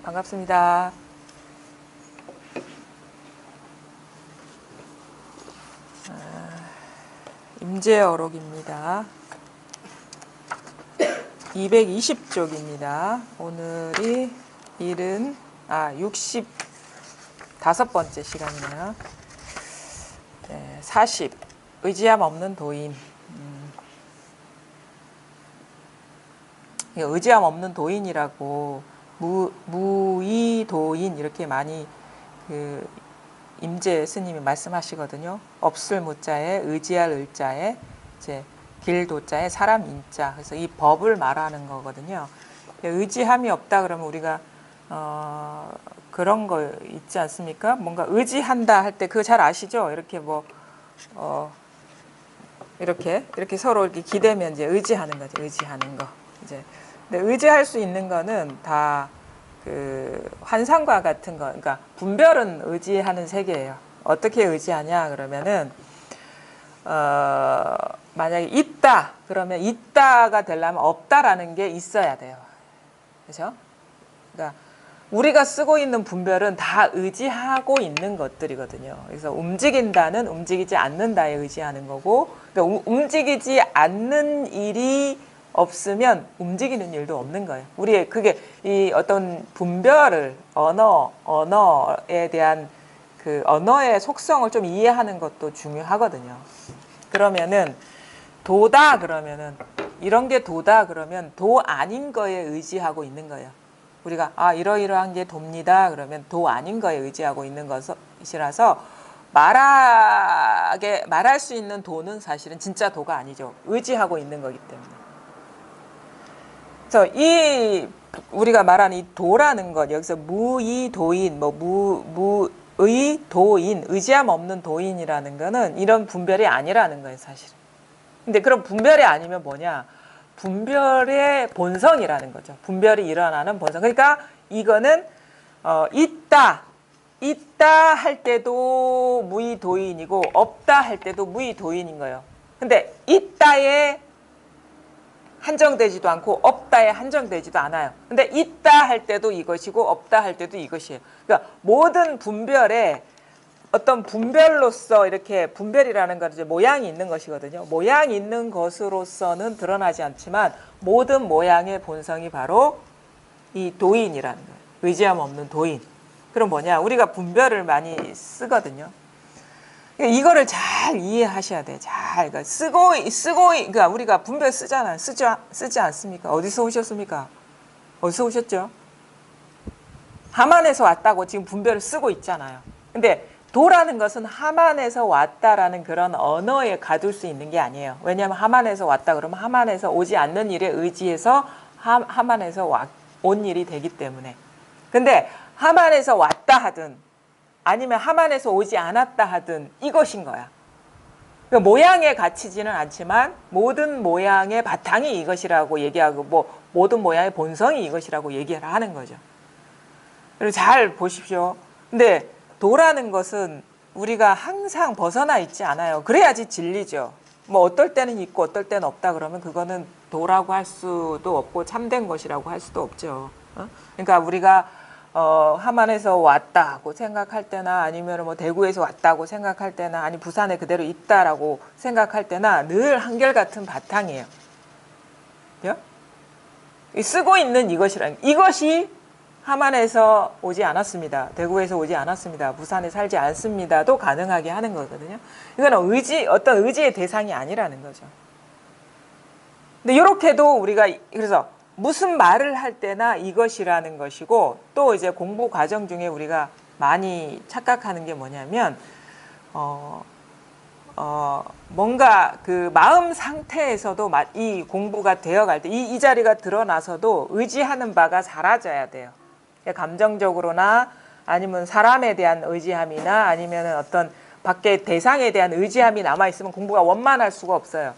반갑습니다. 임재어록입니다. 220쪽입니다. 오늘이 65번째 시간이네요. 40. 의지함 없는 도인. 의지함 없는 도인이라고 무의도인 이렇게 많이 임재 스님이 말씀하시거든요. 없을 무자에 의지할 의자에 이제 길도자에 사람 인자. 그래서 이 법을 말하는 거거든요. 의지함이 없다 그러면 우리가 그런 거 있지 않습니까? 뭔가 의지한다 할 때 그거 잘 아시죠? 이렇게 이렇게 서로 이렇게 기대면 이제 의지하는 거죠. 의지하는 거. 이제 근데 의지할 수 있는 거는 다 환상과 같은 거. 그러니까 분별은 의지하는 세계예요. 어떻게 의지하냐 그러면은 만약에 있다 그러면 있다가 되려면 없다라는 게 있어야 돼요. 그렇죠? 그러니까 우리가 쓰고 있는 분별은 다 의지하고 있는 것들이거든요. 그래서 움직인다는 움직이지 않는다에 의지하는 거고, 그러니까 움직이지 않는 일이 없으면 움직이는 일도 없는 거예요. 우리의 그게 이 어떤 분별을 언어에 대한 그 언어의 속성을 좀 이해하는 것도 중요하거든요. 그러면은 도다 그러면은 이런 게 도다 그러면 도 아닌 거에 의지하고 있는 거예요. 우리가 이러이러한 게 돕니다 그러면 도 아닌 거에 의지하고 있는 것이라서 말할 수 있는 도는 사실은 진짜 도가 아니죠. 의지하고 있는 거기 때문에. 그래서 우리가 말하는 이 도라는 것, 여기서 무의도인, 무의도인, 의지함 없는 도인이라는 거는 이런 분별이 아니라는 거예요, 사실은. 근데 그럼 분별이 아니면 뭐냐? 분별의 본성이라는 거죠. 분별이 일어나는 본성. 그러니까 이거는 있다 할 때도 무의도인이고 없다 할 때도 무의도인인 거예요. 근데 있다에 한정되지도 않고 없다에 한정되지도 않아요. 근데 있다 할 때도 이것이고 없다 할 때도 이것이에요. 그러니까 모든 분별에 어떤 분별로서 이렇게 분별이라는 건 이제 모양이 있는 것이거든요. 모양이 있는 것으로서는 드러나지 않지만 모든 모양의 본성이 바로 이 도인이라는 거예요. 의지함 없는 도인. 그럼 뭐냐? 우리가 분별을 많이 쓰거든요. 이거를 잘 이해하셔야 돼요. 잘. 그러니까 그러니까 우리가 분별 쓰잖아요. 쓰지 않습니까? 어디서 오셨습니까? 어디서 오셨죠? 하만에서 왔다고 지금 분별을 쓰고 있잖아요. 근데 도라는 것은 하만에서 왔다라는 그런 언어에 가둘 수 있는 게 아니에요. 왜냐하면 하만에서 왔다 그러면 하만에서 오지 않는 일에 의지해서 하만에서 온 일이 되기 때문에. 근데 하만에서 왔다 하든 아니면 하만에서 오지 않았다 하든 이것인 거야. 그러니까 모양에 갇히지는 않지만 모든 모양의 바탕이 이것이라고 얘기하고 모든 모양의 본성이 이것이라고 얘기를 하는 거죠. 그리고 잘 보십시오. 근데 도라는 것은 우리가 항상 벗어나 있지 않아요. 그래야지 진리죠. 어떨 때는 있고 어떨 때는 없다 그러면 그거는 도라고 할 수도 없고 참된 것이라고 할 수도 없죠. 그러니까 우리가 하만에서 왔다고 생각할 때나 아니면 대구에서 왔다고 생각할 때나 아니 부산에 그대로 있다라고 생각할 때나 늘 한결같은 바탕이에요. 그죠? 쓰고 있는 이것이 하만에서 오지 않았습니다. 대구에서 오지 않았습니다. 부산에 살지 않습니다도 가능하게 하는 거거든요. 이거는 어떤 의지의 대상이 아니라는 거죠. 근데 이렇게도 우리가 그래서 무슨 말을 할 때나 이것이라는 것이고 또 이제 공부 과정 중에 우리가 많이 착각하는 게 뭐냐면 뭔가 그 마음 상태에서도 이 공부가 되어갈 때 이 자리가 드러나서도 의지하는 바가 사라져야 돼요. 감정적으로나 아니면 사람에 대한 의지함이나 아니면 어떤 밖에 대상에 대한 의지함이 남아있으면 공부가 원만할 수가 없어요.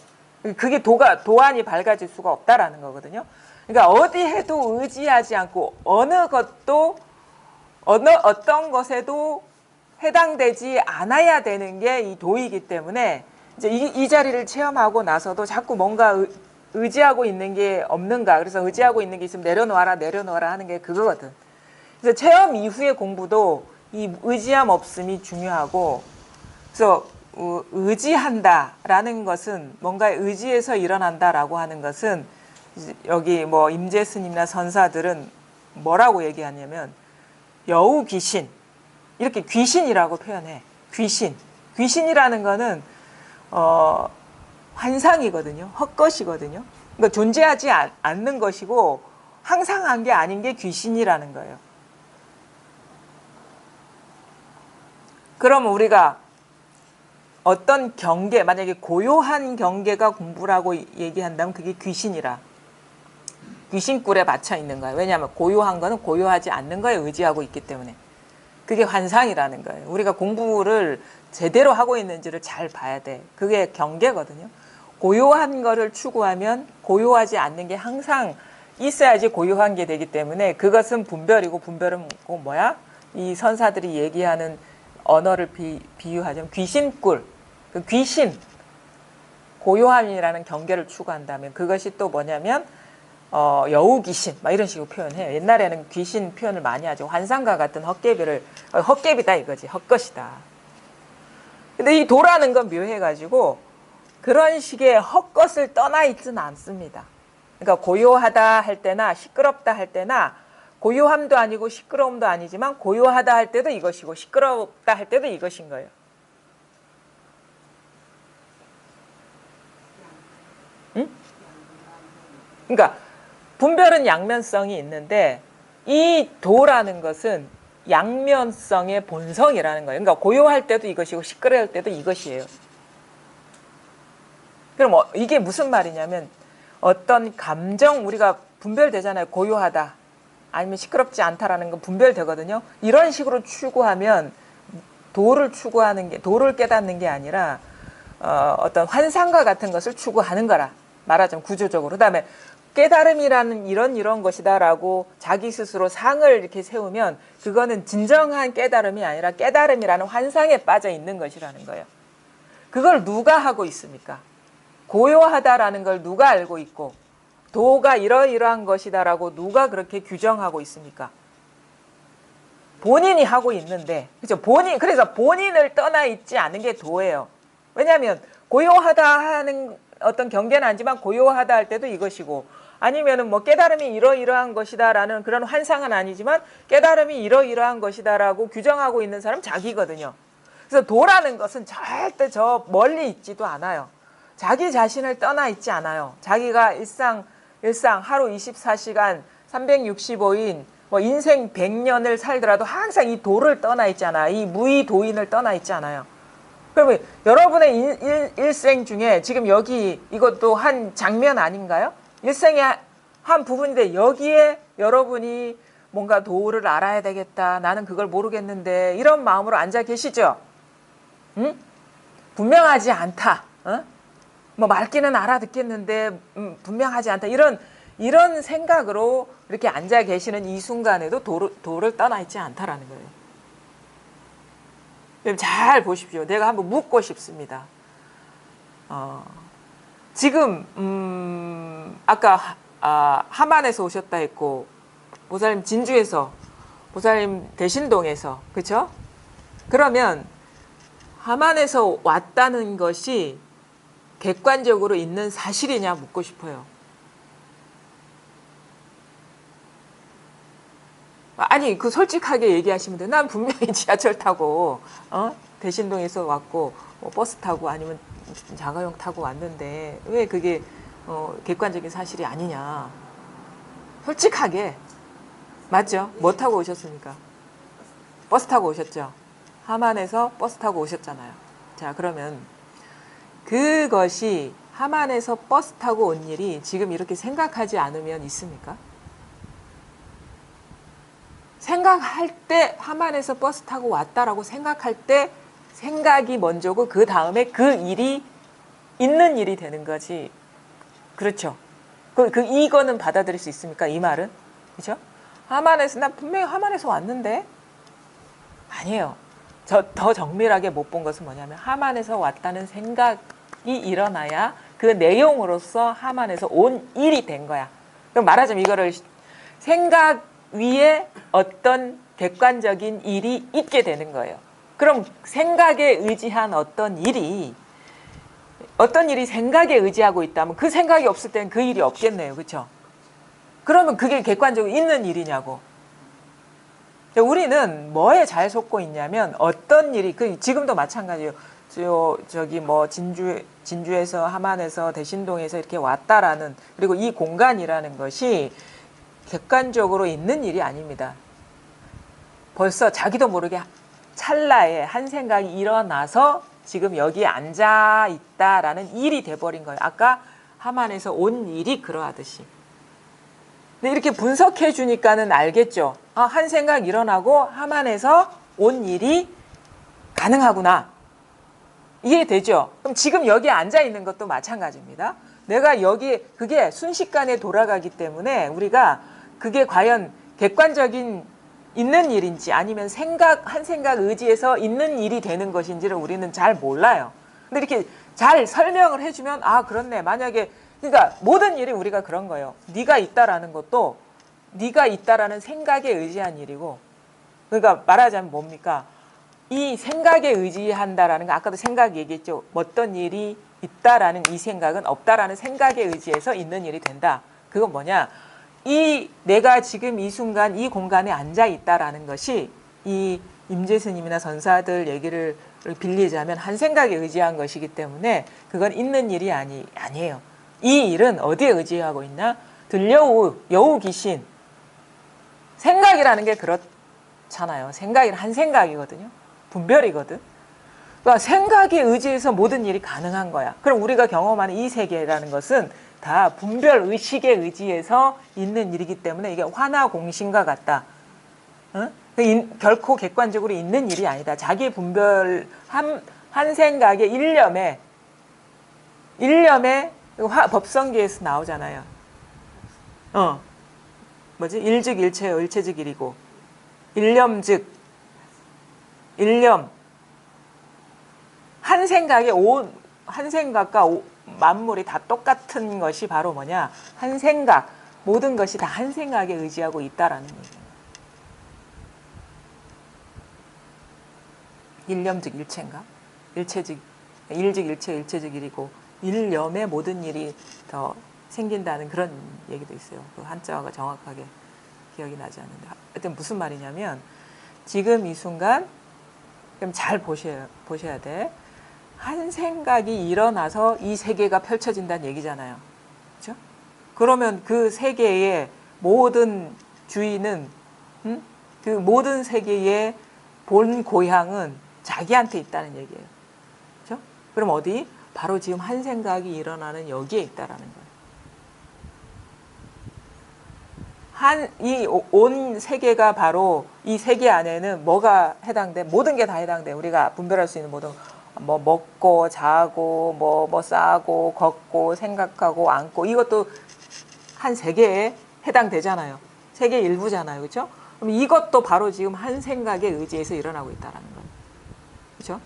그게 도안이 밝아질 수가 없다라는 거거든요. 그러니까 어디 해도 의지하지 않고 어떤 것에도 해당되지 않아야 되는 게 이 도이기 때문에 이제 이 자리를 체험하고 나서도 자꾸 뭔가 의지하고 있는 게 없는가. 그래서 의지하고 있는 게 있으면 내려놓아라 하는 게 그거거든. 그래서 체험 이후의 공부도 이 의지함 없음이 중요하고, 그래서 의지한다라는 것은 뭔가 의지에서 일어난다라고 하는 것은 여기 뭐 임재 스님이나 선사들은 뭐라고 얘기하냐면 여우 귀신, 이렇게 귀신이라고 표현해. 귀신이라는 거는 환상이거든요. 헛것이거든요. 그러니까 존재하지 않는 것이고 항상한 게 아닌 게 귀신이라는 거예요. 그럼 우리가 어떤 경계, 만약에 고요한 경계가 공부라고 얘기한다면 그게 귀신이라. 귀신꿀에 맞춰 있는 거예요. 왜냐하면 고요한 거는 고요하지 않는 거에 의지하고 있기 때문에. 그게 환상이라는 거예요. 우리가 공부를 제대로 하고 있는지를 잘 봐야 돼. 그게 경계거든요. 고요한 거를 추구하면 고요하지 않는 게 항상 있어야지 고요한 게 되기 때문에 그것은 분별이고, 분별은 뭐야? 이 선사들이 얘기하는 언어를 비유하자면 귀신꿀, 그 귀신, 고요함이라는 경계를 추구한다면 그것이 또 뭐냐면 여우 귀신 막 이런 식으로 표현해요. 옛날에는 귀신 표현을 많이 하죠. 환상과 같은 헛개비다 이거지. 헛것이다. 근데 이 도라는 건 묘해가지고 그런 식의 헛것을 떠나 있지는 않습니다. 그러니까 고요하다 할 때나 시끄럽다 할 때나 고요함도 아니고 시끄러움도 아니지만 고요하다 할 때도 이것이고 시끄럽다 할 때도 이것인 거예요. 응? 그러니까 분별은 양면성이 있는데 이 도라는 것은 양면성의 본성이라는 거예요. 그러니까 고요할 때도 이것이고 시끄러울 때도 이것이에요. 그럼 이게 무슨 말이냐면 어떤 감정, 우리가 분별되잖아요. 고요하다 아니면 시끄럽지 않다라는 건 분별되거든요. 이런 식으로 추구하면 도를 추구하는 게, 도를 깨닫는 게 아니라 어떤 환상과 같은 것을 추구하는 거라. 말하자면 구조적으로. 그다음에 깨달음이라는 이런 것이다라고 자기 스스로 상을 이렇게 세우면 그거는 진정한 깨달음이 아니라 깨달음이라는 환상에 빠져 있는 것이라는 거예요. 그걸 누가 하고 있습니까? 고요하다라는 걸 누가 알고 있고 도가 이러이러한 것이다라고 누가 그렇게 규정하고 있습니까? 본인이 하고 있는데, 그죠? 그래서 본인을 떠나 있지 않은 게 도예요. 왜냐하면 고요하다 하는 어떤 경계는 아니지만 고요하다 할 때도 이것이고, 아니면은 뭐 깨달음이 이러이러한 것이다라는 그런 환상은 아니지만 깨달음이 이러이러한 것이다라고 규정하고 있는 사람 자기거든요. 그래서 도라는 것은 절대 저 멀리 있지도 않아요. 자기 자신을 떠나 있지 않아요. 자기가 일상 하루 24시간 365일 뭐 인생 100년을 살더라도 항상 이 도를 떠나 있잖아. 이 무의도인을 떠나 있지 않아요. 그러면 여러분의 일생 중에 지금 여기 이것도 한 장면 아닌가요? 일생의 한 부분인데 여기에 여러분이 뭔가 도를 알아야 되겠다. 나는 그걸 모르겠는데 이런 마음으로 앉아 계시죠? 응? 분명하지 않다. 뭐 말귀는 알아듣겠는데 분명하지 않다. 이런 생각으로 이렇게 앉아 계시는 이 순간에도 도를 떠나 있지 않다라는 거예요. 잘 보십시오. 내가 한번 묻고 싶습니다. 지금 아까 함안에서 오셨다 했고 보살님 진주에서, 보살님 대신동에서, 그렇죠? 그러면 함안에서 왔다는 것이 객관적으로 있는 사실이냐 묻고 싶어요. 아니 그 솔직하게 얘기하시면 돼요. 난 분명히 지하철 타고 대신동에서 왔고 뭐 버스 타고 아니면 자가용 타고 왔는데 왜 그게 객관적인 사실이 아니냐. 솔직하게. 맞죠? 뭐 타고 오셨습니까? 버스 타고 오셨죠? 함안에서 버스 타고 오셨잖아요. 자, 그러면 그것이 함안에서 버스 타고 온 일이 지금 이렇게 생각하지 않으면 있습니까? 생각할 때 함안에서 버스 타고 왔다라고 생각할 때 생각이 먼저고 그 다음에 그 일이 있는 일이 되는 거지. 그렇죠? 이거는 받아들일 수 있습니까? 이 말은? 그죠? 나 분명히 함안에서 왔는데? 아니에요. 더 정밀하게 못 본 것은 뭐냐면 함안에서 왔다는 생각이 일어나야 그 내용으로서 함안에서 온 일이 된 거야. 그럼 말하자면 이거를 생각 위에 어떤 객관적인 일이 있게 되는 거예요. 그럼 생각에 의지한 어떤 일이 생각에 의지하고 있다면 그 생각이 없을 때는 그 일이 없겠네요. 그렇죠? 그러면 그게 객관적으로 있는 일이냐고. 우리는 뭐에 잘 속고 있냐면 어떤 일이 지금도 마찬가지예요. 저기 뭐 진주에서 함안에서 대신동에서 이렇게 왔다라는 그리고 이 공간이라는 것이 객관적으로 있는 일이 아닙니다. 벌써 자기도 모르게 찰나에 한 생각이 일어나서 지금 여기에 앉아 있다라는 일이 돼버린 거예요. 아까 함안에서 온 일이 그러하듯이. 근데 이렇게 분석해 주니까는 알겠죠. 아, 한 생각 일어나고 함안에서 온 일이 가능하구나. 이해되죠? 그럼 지금 여기에 앉아 있는 것도 마찬가지입니다. 내가 여기 그게 순식간에 돌아가기 때문에 우리가 그게 과연 객관적인 있는 일인지 아니면 한 생각 의지에서 있는 일이 되는 것인지를 우리는 잘 몰라요. 근데 이렇게 잘 설명을 해주면 아 그렇네. 만약에 그러니까 모든 일이 우리가 그런 거예요. 네가 있다라는 것도 네가 있다라는 생각에 의지한 일이고 그러니까 말하자면 뭡니까? 이 생각에 의지한다라는 거 아까도 생각 얘기했죠. 어떤 일이 있다라는 이 생각은 없다라는 생각에 의지해서 있는 일이 된다. 그건 뭐냐? 내가 지금 이 순간 이 공간에 앉아 있다라는 것이 이 임재 스님이나 선사들 얘기를 빌리자면 한 생각에 의지한 것이기 때문에 그건 있는 일이 아니에요. 이 일은 어디에 의지하고 있나? 여우 귀신. 생각이라는 게 그렇잖아요. 한 생각이거든요. 분별이거든. 그러니까 생각에 의지해서 모든 일이 가능한 거야. 그럼 우리가 경험하는 이 세계라는 것은 다 분별 의식에 의지해서 있는 일이기 때문에 이게 화나공신과 같다. 응? 결코 객관적으로 있는 일이 아니다. 자기 분별 한 생각의 일념에 법성계에서 나오잖아요. 뭐지? 일즉 일체요, 일체즉 일이고 일념즉 일념 한 생각과 만물이 다 똑같은 것이 바로 뭐냐? 한 생각, 모든 것이 다 한 생각에 의지하고 있다라는 얘기예요. 일념즉 일체인가? 일즉 일체, 일체즉 일이고 일념에 모든 일이 더 생긴다는 그런 얘기도 있어요. 그 한자어가 정확하게 기억이 나지 않는데 하여튼 무슨 말이냐면 지금 이 순간 그럼 잘 보셔야 돼. 한 생각이 일어나서 이 세계가 펼쳐진다는 얘기잖아요. 그렇죠? 그러면 그 세계의 모든 주인은 그 모든 세계의 본 고향은 자기한테 있다는 얘기예요. 그렇죠? 그럼 어디? 바로 지금 한 생각이 일어나는 여기에 있다라는 거예요. 이 온 세계가 바로 이 세계 안에는 뭐가 해당돼? 모든 게 다 해당돼. 우리가 분별할 수 있는 모든 뭐 먹고 자고 뭐 싸고 걷고 생각하고 앉고 이것도 한 세계에 해당되잖아요. 세계 일부잖아요. 그렇죠? 그럼 이것도 바로 지금 한 생각에 의지해서 일어나고 있다라는 거예요. 그렇죠?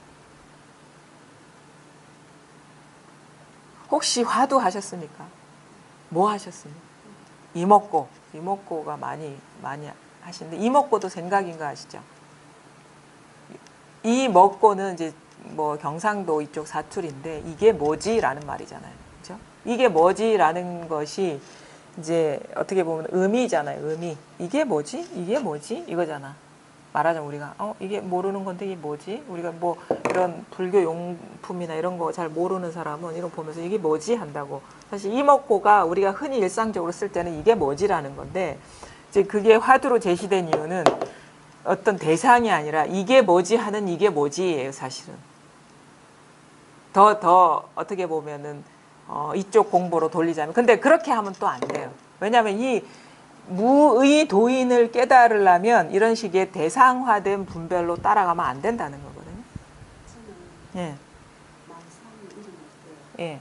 혹시 화두 하셨습니까? 뭐 하셨습니까? 이목고가 많이 하시는데 이목고도 생각인 거 아시죠? 이목고는 이제 뭐 경상도 이쪽 사투리인데 이게 뭐지라는 말이잖아요. 그렇죠? 이게 뭐지라는 것이 이제 어떻게 보면 의미잖아요. 의미. 이게 뭐지? 이게 뭐지? 이거잖아. 말하자면 우리가 이게 모르는 건데 이게 뭐지? 우리가 뭐 이런 불교 용품이나 이런 거 잘 모르는 사람은 이런 거 보면서 이게 뭐지? 한다고. 사실 이목고가 우리가 흔히 일상적으로 쓸 때는 이게 뭐지라는 건데 이제 그게 화두로 제시된 이유는 어떤 대상이 아니라 이게 뭐지 하는 이게 뭐지예요, 사실은. 더 어떻게 보면은 이쪽 공부로 돌리자면 근데 그렇게 하면 또 안 돼요. 왜냐하면 이 무의 도인을 깨달으려면 이런 식의 대상화된 분별로 따라가면 안 된다는 거거든요. 저는 예. 만상 이름일 때 예.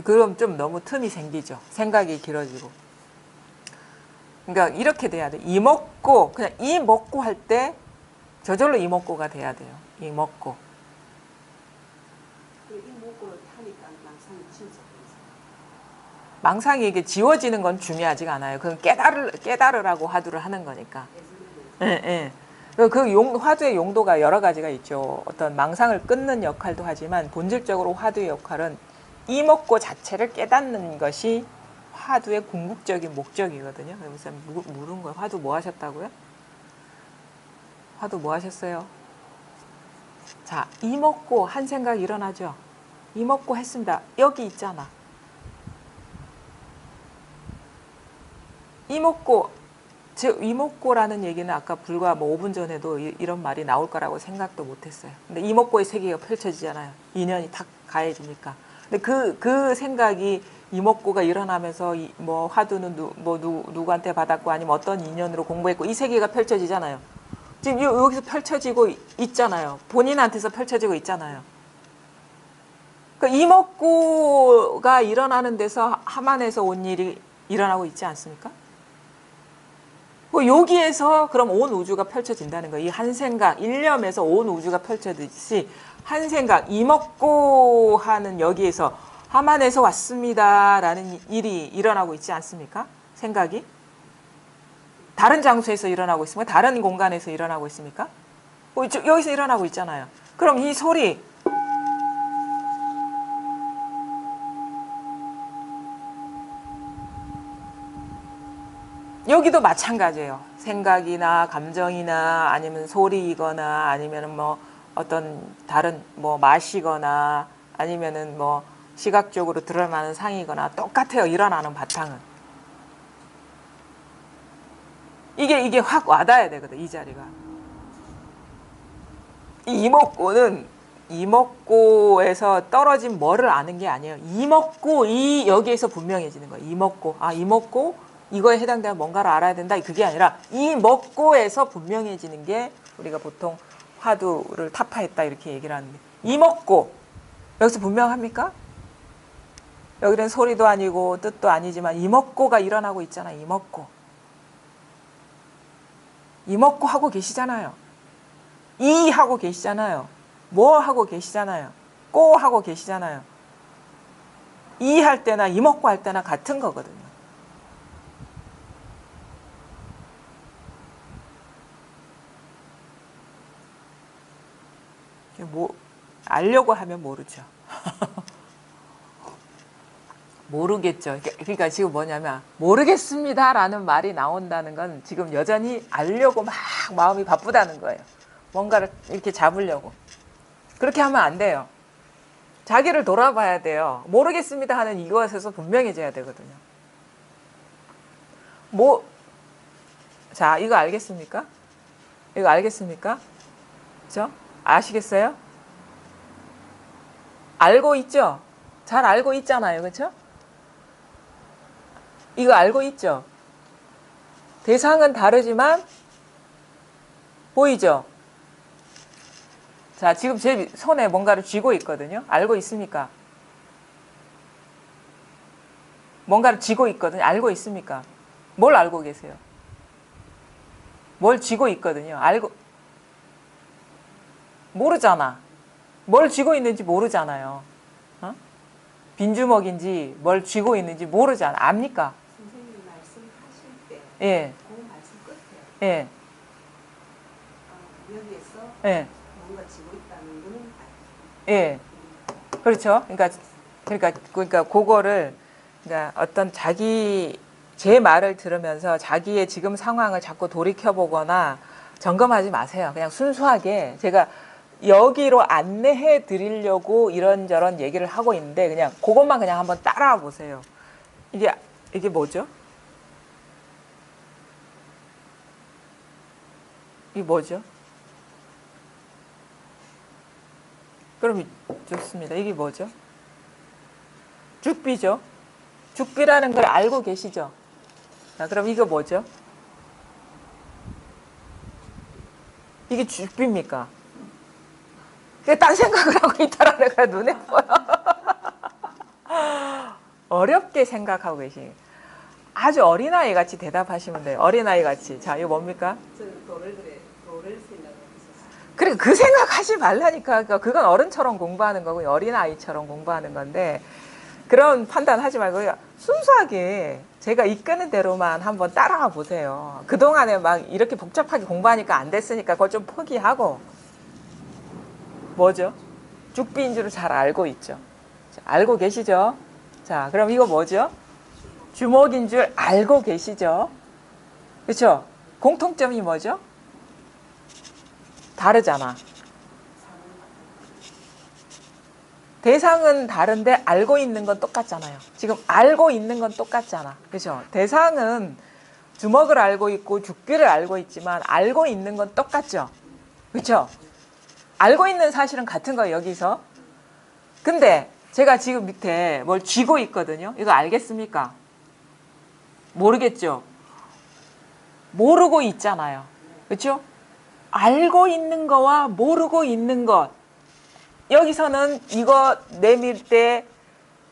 그럼 좀 너무 틈이 생기죠. 생각이 길어지고. 그러니까 이렇게 돼야 돼. 이먹고 그냥 이먹고 할 때 저절로 이먹고가 돼야 돼요. 이먹고. 망상이 이게 지워지는 건 중요하지가 않아요. 그건 깨달으라고 화두를 하는 거니까. 예, 예. 화두의 용도가 여러 가지가 있죠. 어떤 망상을 끊는 역할도 하지만 본질적으로 화두의 역할은 이목고 자체를 깨닫는 것이 화두의 궁극적인 목적이거든요. 그래서 물은 거예요. 화두 뭐 하셨다고요? 화두 뭐 하셨어요? 자, 이목고 한 생각 일어나죠. 이목고 했습니다. 여기 있잖아. 이목고, 즉 이목고라는 얘기는 아까 불과 뭐 5분 전에도 이런 말이 나올 거라고 생각도 못했어요. 근데 이목고의 세계가 펼쳐지잖아요. 인연이 탁 가해지니까. 근데 그 생각이 이목고가 일어나면서 뭐 화두는 누구한테 받았고 아니면 어떤 인연으로 공부했고 이 세계가 펼쳐지잖아요. 지금 여기서 펼쳐지고 있잖아요. 본인한테서 펼쳐지고 있잖아요. 그 이목고가 일어나는 데서 함안에서 온 일이 일어나고 있지 않습니까? 여기에서 그럼 온 우주가 펼쳐진다는 거예요. 이 한 생각, 일념에서 온 우주가 펼쳐지듯이 한 생각, 이먹고 하는 여기에서 함안에서 왔습니다라는 일이 일어나고 있지 않습니까? 생각이. 다른 장소에서 일어나고 있습니까? 다른 공간에서 일어나고 있습니까? 여기서 일어나고 있잖아요. 그럼 이 소리, 여기도 마찬가지예요. 생각이나 감정이나 아니면 소리이거나 아니면 뭐 어떤 다른 뭐 맛이거나 아니면은 뭐 시각적으로 드러나는 상이거나 똑같아요. 일어나는 바탕은. 이게 확 와닿아야 되거든. 이 자리가. 이 이목고는 이목고에서 떨어진 뭐를 아는 게 아니에요. 이목고 여기에서 분명해지는 거예요. 이목고. 아, 이목고 이거에 해당되는 뭔가를 알아야 된다. 그게 아니라 이 먹고에서 분명해지는 게 우리가 보통 화두를 타파했다 이렇게 얘기를 하는데 이 먹고 여기서 분명합니까? 여기는 소리도 아니고 뜻도 아니지만 이 먹고가 일어나고 있잖아. 이 먹고. 이 먹고 하고 계시잖아요. 이 하고 계시잖아요. 뭐 하고 계시잖아요. 꼬 하고 계시잖아요. 이 할 때나 이 먹고 할 때나 같은 거거든요. 뭐 알려고 하면 모르죠. 모르겠죠. 그러니까 지금 뭐냐면 모르겠습니다라는 말이 나온다는 건 지금 여전히 알려고 막 마음이 바쁘다는 거예요. 뭔가를 이렇게 잡으려고. 그렇게 하면 안 돼요. 자기를 돌아봐야 돼요. 모르겠습니다 하는 이것에서 분명해져야 되거든요. 자, 이거 알겠습니까? 이거 알겠습니까? 그죠? 아시겠어요? 알고 있죠? 잘 알고 있잖아요. 그렇죠? 이거 알고 있죠? 대상은 다르지만 보이죠? 자, 지금 제 손에 뭔가를 쥐고 있거든요. 알고 있습니까? 뭔가를 쥐고 있거든요. 알고 있습니까? 뭘 알고 계세요? 뭘 쥐고 있거든요. 모르잖아. 뭘 쥐고 있는지 모르잖아요. 어? 빈주먹인지 뭘 쥐고 있는지 모르잖아. 압니까? 선생님 말씀하실 때 예. 그 말씀 끝에 예. 여기에서 예. 뭔가 쥐고 있다는 거는 알죠. 예. 그렇죠. 그러니까 그거를 그러니까 어떤 제 말을 들으면서 자기의 지금 상황을 자꾸 돌이켜 보거나 점검하지 마세요. 그냥 순수하게 제가 여기로 안내해 드리려고 이런저런 얘기를 하고 있는데 그냥 그것만 그냥 한번 따라와 보세요. 이게 뭐죠? 이게 뭐죠? 그럼 좋습니다. 이게 뭐죠? 죽비죠. 죽비라는 걸 알고 계시죠? 자, 그럼 이거 뭐죠? 이게 죽비입니까? 딴 생각을 하고 있다라는 거 눈에 보여. 어렵게 생각하고 계시. 아주 어린아이 같이 대답하시면 돼요. 어린아이 같이. 자, 이거 뭡니까? 저는 도를 생각하고 있었어요. 그래, 그 생각하지 말라니까. 그건 어른처럼 공부하는 거고 어린아이처럼 공부하는 건데 그런 판단 하지 말고 순수하게 제가 이끄는 대로만 한번 따라와 보세요. 그동안에 막 이렇게 복잡하게 공부하니까 안 됐으니까 그걸 좀 포기하고. 뭐죠? 죽비인 줄을 잘 알고 있죠. 자, 알고 계시죠? 자, 그럼 이거 뭐죠? 주먹인 줄 알고 계시죠? 그렇죠? 공통점이 뭐죠? 다르잖아. 대상은 다른데 알고 있는 건 똑같잖아요. 지금 알고 있는 건 똑같잖아. 그렇죠? 대상은 주먹을 알고 있고 죽비를 알고 있지만 알고 있는 건 똑같죠. 그렇죠? 알고 있는 사실은 같은 거예요, 여기서. 근데 제가 지금 밑에 뭘 쥐고 있거든요. 이거 알겠습니까? 모르겠죠? 모르고 있잖아요. 그렇죠? 알고 있는 거와 모르고 있는 것. 여기서는 이거 내밀 때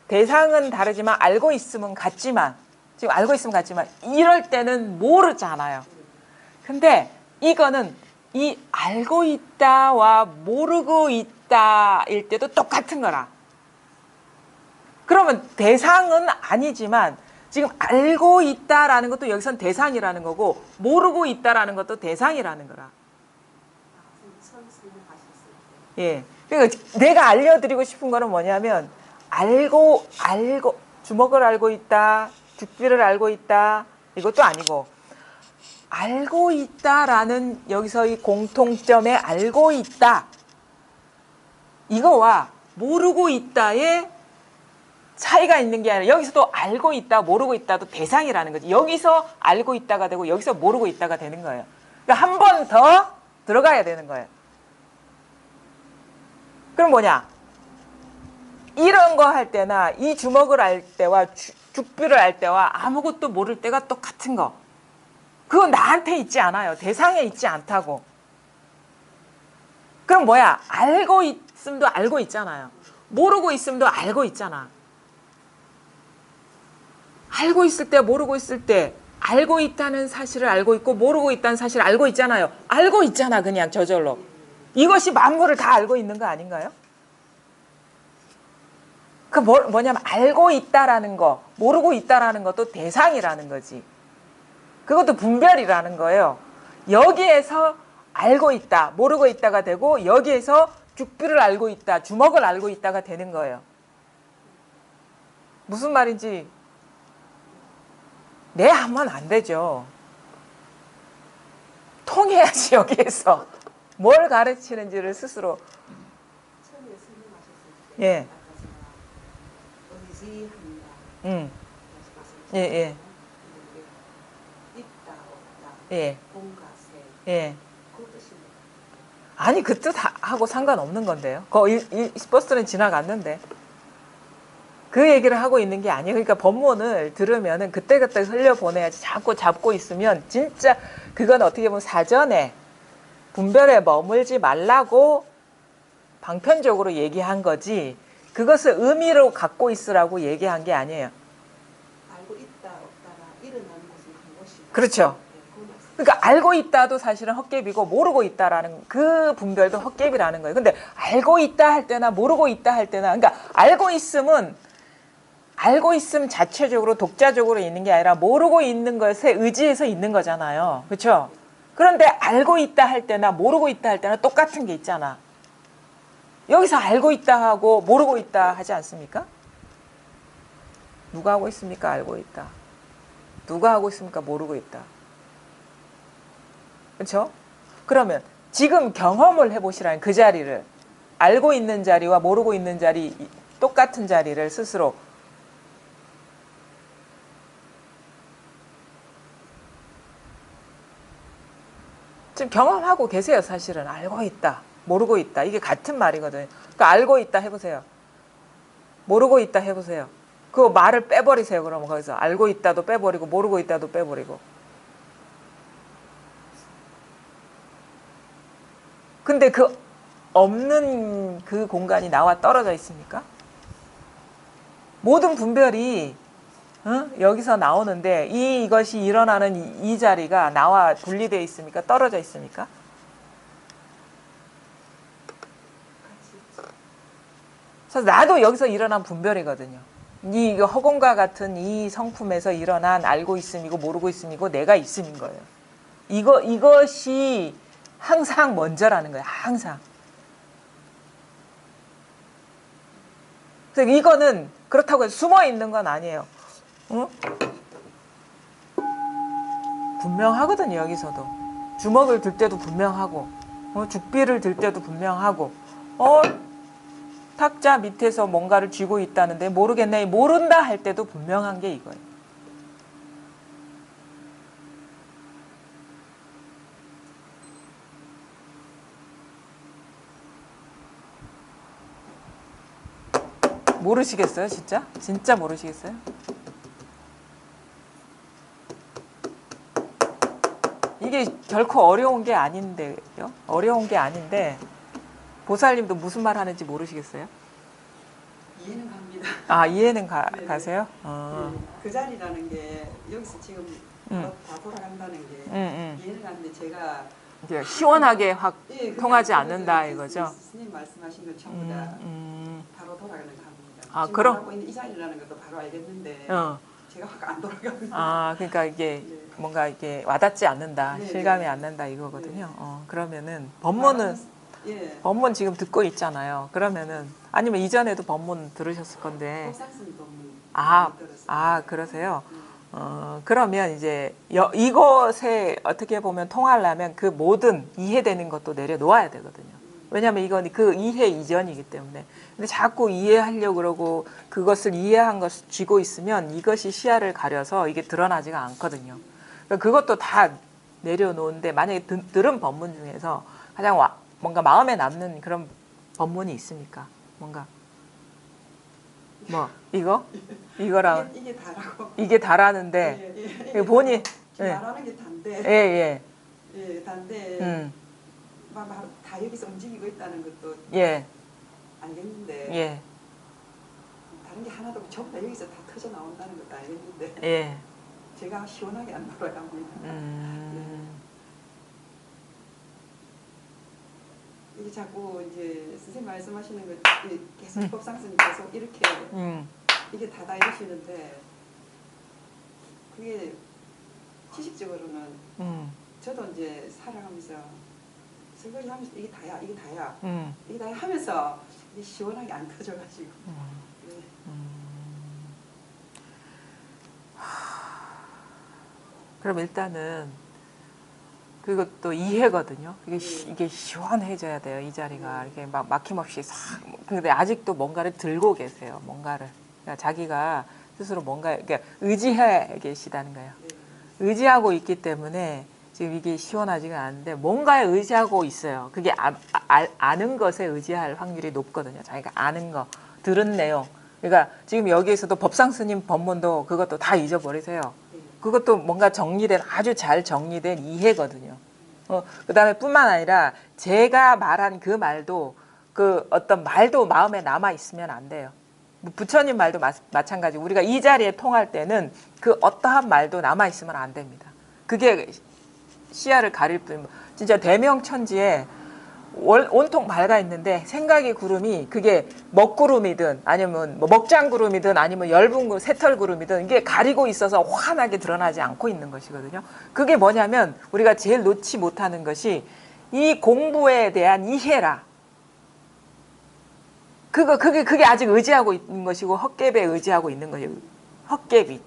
대상은 다르지만 알고 있으면 같지만, 지금 알고 있으면 같지만 이럴 때는 모르잖아요. 근데 이거는 이 알고 있다와 모르고 있다일 때도 똑같은 거라. 그러면 대상은 아니지만 지금 알고 있다라는 것도 여기선 대상이라는 거고 모르고 있다라는 것도 대상이라는 거라. 선생님 하셨을 예. 그러니까 내가 알려드리고 싶은 거는 뭐냐면 알고 주먹을 알고 있다, 죽비를 알고 있다 이것도 아니고 알고 있다라는 여기서 이 공통점에 알고 있다 이거와 모르고 있다의 차이가 있는 게 아니라 여기서도 알고 있다, 모르고 있다도 대상이라는 거지. 여기서 알고 있다가 되고 여기서 모르고 있다가 되는 거예요. 그러니까 한 번 더 들어가야 되는 거예요. 그럼 뭐냐? 이런 거 할 때나 이 주먹을 알 때와 죽비를 알 때와 아무것도 모를 때가 똑같은 거. 그건 나한테 있지 않아요. 대상에 있지 않다고. 그럼 뭐야? 알고 있음도 알고 있잖아요. 모르고 있음도 알고 있잖아. 알고 있을 때 모르고 있을 때 알고 있다는 사실을 알고 있고 모르고 있다는 사실을 알고 있잖아요. 알고 있잖아 그냥 저절로. 이것이 만물을 다 알고 있는 거 아닌가요? 그 뭐냐면 알고 있다라는 거 모르고 있다라는 것도 대상이라는 거지. 그것도 분별이라는 거예요. 여기에서 알고 있다 모르고 있다가 되고 여기에서 죽비를 알고 있다 주먹을 알고 있다가 되는 거예요. 무슨 말인지 네 하면 안 되죠. 통해야지 여기에서 뭘 가르치는지를 스스로. 처음에 설명하셨을 때 예. 의지한다 예, 예, 있다 없다 예, 공과세 예. 그 뜻입니다. 아니 그 뜻하고 상관없는 건데요. 버스는 지나갔는데 그 얘기를 하고 있는 게 아니에요. 그러니까 법문을 들으면은 그때그때 흘려보내야지 자꾸 잡고 있으면 진짜 그건 어떻게 보면 사전에 분별에 머물지 말라고 방편적으로 얘기한 거지 그것을 의미로 갖고 있으라고 얘기한 게 아니에요. 알고 있다 없다가 일어나는 것은 그것이다. 그렇죠. 그 말씀. 그러니까 알고 있다도 사실은 헛개비고 모르고 있다라는 그 분별도 헛개비라는 거예요. 근데 알고 있다 할 때나 모르고 있다 할 때나 그러니까 알고 있음 자체적으로 독자적으로 있는 게 아니라 모르고 있는 것에 의지해서 있는 거잖아요. 그렇죠? 그런데 알고 있다 할 때나 모르고 있다 할 때나 똑같은 게 있잖아. 여기서 알고 있다 하고 모르고 있다 하지 않습니까? 누가 하고 있습니까? 알고 있다. 누가 하고 있습니까? 모르고 있다. 그렇죠? 그러면 지금 경험을 해보시라는 그 자리를 알고 있는 자리와 모르고 있는 자리 똑같은 자리를 스스로 지금 경험하고 계세요. 사실은 알고 있다 모르고 있다 이게 같은 말이거든요. 그러니까 알고 있다 해보세요. 모르고 있다 해보세요. 그 말을 빼버리세요. 그러면 거기서 알고 있다도 빼버리고 모르고 있다도 빼버리고. 근데 그 없는 그 공간이 나와 떨어져 있습니까? 모든 분별이 여기서 나오는데 이것이 일어나는 이 자리가 나와 분리되어 있습니까? 떨어져 있습니까? 그래서 나도 여기서 일어난 분별이거든요. 이 허공과 같은 이 성품에서 일어난 알고 있음이고 모르고 있음이고 내가 있음인 거예요. 이것이 항상 먼저라는 거예요. 항상. 그래서 이거는 그렇다고 해서 숨어 있는 건 아니에요. 어? 분명하거든요. 여기서도 주먹을 들 때도 분명하고, 죽비를 들 때도 분명하고, 탁자 밑에서 뭔가를 쥐고 있다는데 모르겠네, 모른다 할 때도 분명한 게 이거예요. 모르시겠어요? 진짜? 진짜 모르시겠어요? 이게 결코 어려운 게 아닌데요. 어려운 게 아닌데 보살님도 무슨 말 하는지 모르시겠어요? 이해는 갑니다. 아, 이해는 네. 가세요? 네. 그 자리라는 게 여기서 지금 다 돌아간다는 게 이해는 가는데 제가 이제 시원하게 확 예, 통하지 그냥 않는다 이거죠? 스님 말씀하신 것 전부 다 바로 돌아가는 겁니다. 아, 지금 그럼- 하고 있는 이 자리라는 것도 바로 알겠는데 어. 제가 확 안 돌아갑니다. 아, 그러니까 이게 네. 뭔가 이게 와닿지 않는다, 네, 실감이 네. 안 난다 이거거든요. 네. 그러면은 법문은 예. 법문 지금 듣고 있잖아요. 그러면은 아니면 이전에도 법문 들으셨을 건데, 법상스님 법문 아, 들었어요. 아 그러세요? 네. 그러면 이제 이것에 어떻게 보면 통하려면 그 모든 이해되는 것도 내려놓아야 되거든요. 왜냐하면 이건 그 이해 이전이기 때문에. 근데 자꾸 이해하려고 그러고 그것을 이해한 것을 쥐고 있으면 이것이 시야를 가려서 이게 드러나지가 않거든요. 그러니까 그것도 다 내려놓은데, 만약에 들은 법문 중에서 가장 뭔가 마음에 남는 그런 법문이 있습니까? 뭔가 뭐 이거랑 이게 다라고. 이게 다라는데 예. 본인 예. 말하는 게 단데. 예. 예, 단데. 다 여기서 움직이고 있다는 것도 예. 알겠는데. 예. 다른 게 하나도 전부 다 여기서 다 터져 나온다는 것도 알겠는데. 예. 제가 시원하게 안 돌아갑니다. 이게 자꾸 이제 선생님 말씀하시는 거 계속 법상스님 계속 이렇게 이게 다다 이러시는데 그게 지식적으로는 저도 이제 살아가면서 설거지 하면서 이게 다야 이게 다야 하면서 이게 시원하게 안 터져가지고 네. 그럼 일단은 그것도 이해거든요. 이게 시원해져야 돼요. 이 자리가 이렇게 막 막힘없이 싹. 근데 아직도 뭔가를 들고 계세요. 뭔가를. 그러니까 자기가 스스로 뭔가 그러니까 의지해 계시다는 거예요. 의지하고 있기 때문에 지금 이게 시원하지가 않은데 뭔가에 의지하고 있어요. 그게 아는 것에 의지할 확률이 높거든요. 자기가 아는 거, 들은 내용. 그러니까 지금 여기에서도 법상스님 법문도 그것도 다 잊어버리세요. 그것도 뭔가 정리된, 아주 잘 정리된 이해거든요. 그다음에 뿐만 아니라 제가 말한 그 말도 그 어떤 말도 마음에 남아 있으면 안 돼요. 부처님 말도 마찬가지. 우리가 이 자리에 통할 때는 그 어떠한 말도 남아 있으면 안 됩니다. 그게 시야를 가릴 뿐. 진짜 대명천지에 온통 밝아 있는데 생각의 구름이 그게 먹구름이든 아니면 뭐 먹장구름이든 아니면 엷은 새털구름이든 이게 가리고 있어서 환하게 드러나지 않고 있는 것이거든요. 그게 뭐냐면 우리가 제일 놓지 못하는 것이 이 공부에 대한 이해라. 그게 아직 의지하고 있는 것이고 헛개비에 의지하고 있는 거예요. 헛개비.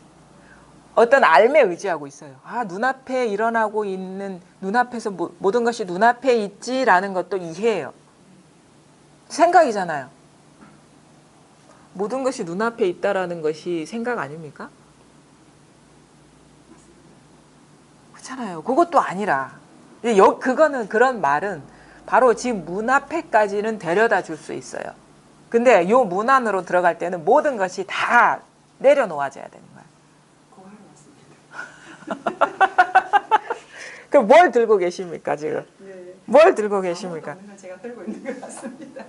어떤 알매 의지하고 있어요. 아, 눈앞에 일어나고 있는, 눈앞에서 모든 것이 눈앞에 있지라는 것도 이해해요. 생각이잖아요. 모든 것이 눈앞에 있다라는 것이 생각 아닙니까? 그렇잖아요. 그것도 아니라. 그거는, 그런 말은 바로 지금 문 앞에까지는 데려다 줄 수 있어요. 근데 요 문 안으로 들어갈 때는 모든 것이 다 내려놓아져야 되는 거예요. 그럼 뭘 들고 계십니까 지금? 네. 뭘 들고 계십니까? 아무것도 없는 건 제가 들고 있는 것 같습니다.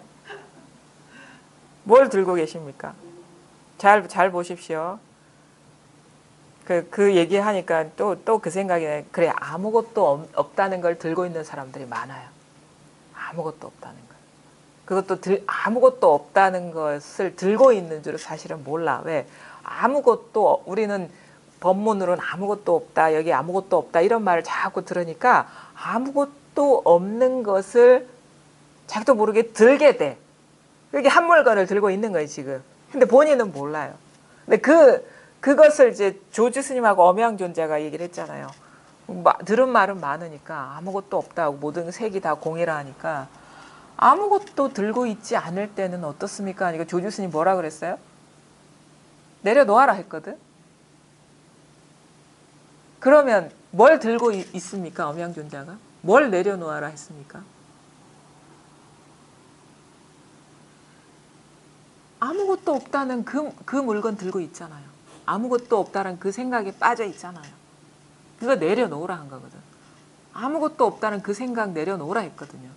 뭘 들고 계십니까? 잘 보십시오. 그 얘기하니까 또 그 생각이 나요. 그래, 아무것도 없다는 걸 들고 있는 사람들이 많아요. 아무것도 없다는 걸. 그것도 아무것도 없다는 것을 들고 있는 줄 사실은 몰라. 왜? 아무것도 우리는 법문으로는 아무것도 없다. 여기 아무것도 없다. 이런 말을 자꾸 들으니까 아무것도 없는 것을 자기도 모르게 들게 돼. 여기 한 물건을 들고 있는 거예요, 지금. 근데 본인은 몰라요. 근데 그것을 이제 조지 스님하고 엄양존자가 얘기를 했잖아요. 들은 말은 많으니까 아무것도 없다고 모든 색이 다 공이라 하니까 아무것도 들고 있지 않을 때는 어떻습니까? 그러니까 조지 스님 뭐라 그랬어요? 내려놓아라 했거든. 그러면 뭘 들고 있습니까? 엄양존자가? 뭘 내려놓아라 했습니까? 아무것도 없다는 그 물건 들고 있잖아요. 아무것도 없다는 그 생각에 빠져 있잖아요. 그거 내려놓으라 한 거거든. 아무것도 없다는 그 생각 내려놓으라 했거든요.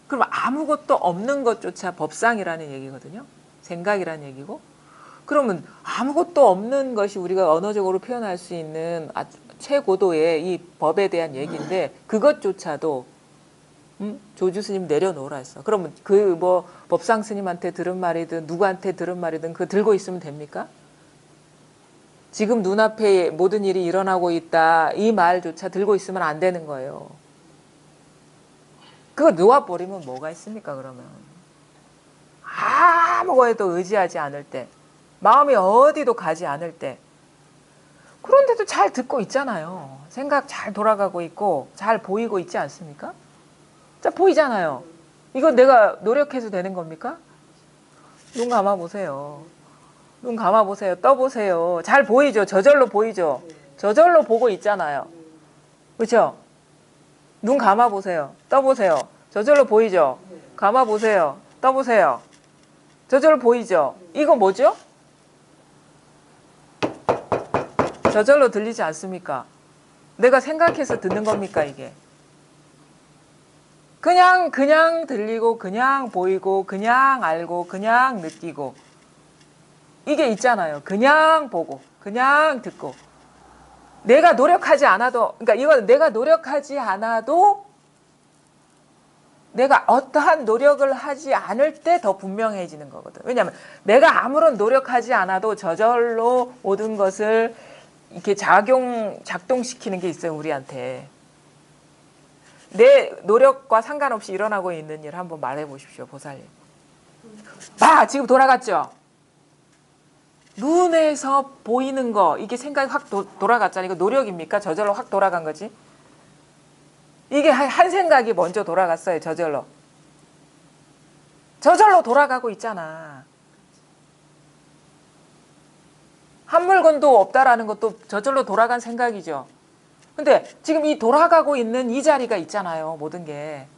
그럼 아무것도 없는 것조차 법상이라는 얘기거든요. 생각이라는 얘기고. 그러면 아무것도 없는 것이 우리가 언어적으로 표현할 수 있는 최고도의 이 법에 대한 얘기인데 그것조차도 조주 스님 내려놓으라 했어. 그러면 그 법상 스님한테 들은 말이든 누구한테 들은 말이든 그거 들고 있으면 됩니까? 지금 눈앞에 모든 일이 일어나고 있다. 이 말조차 들고 있으면 안 되는 거예요. 그거 놓아버리면 뭐가 있습니까, 그러면? 아무거에도 의지하지 않을 때, 마음이 어디도 가지 않을 때, 그런데도 잘 듣고 있잖아요. 생각 잘 돌아가고 있고, 잘 보이고 있지 않습니까? 자, 보이잖아요. 이거 내가 노력해서 되는 겁니까? 눈 감아보세요. 눈 감아보세요. 떠보세요. 잘 보이죠? 저절로 보이죠? 저절로 보고 있잖아요. 그렇죠? 눈 감아보세요. 떠보세요. 저절로 보이죠? 감아보세요. 떠보세요. 저절로 보이죠? 이거 뭐죠? 저절로 들리지 않습니까? 내가 생각해서 듣는 겁니까, 이게? 그냥 들리고, 그냥 보이고, 그냥 알고, 그냥 느끼고. 이게 있잖아요. 그냥 보고, 그냥 듣고. 내가 노력하지 않아도, 그러니까 이건 내가 노력하지 않아도 내가 어떠한 노력을 하지 않을 때 더 분명해지는 거거든. 왜냐하면 내가 아무런 노력하지 않아도 저절로 모든 것을 이렇게 작동시키는 게 있어요, 우리한테. 내 노력과 상관없이 일어나고 있는 일 한번 말해 보십시오, 보살님. 지금 돌아갔죠? 눈에서 보이는 거, 이게 생각이 확 돌아갔잖아요. 이거 노력입니까? 저절로 확 돌아간 거지? 이게 한 생각이 먼저 돌아갔어요, 저절로. 저절로 돌아가고 있잖아. 한 물건도 없다라는 것도 저절로 돌아간 생각이죠. 근데 지금 이 돌아가고 있는 이 자리가 있잖아요, 모든 게.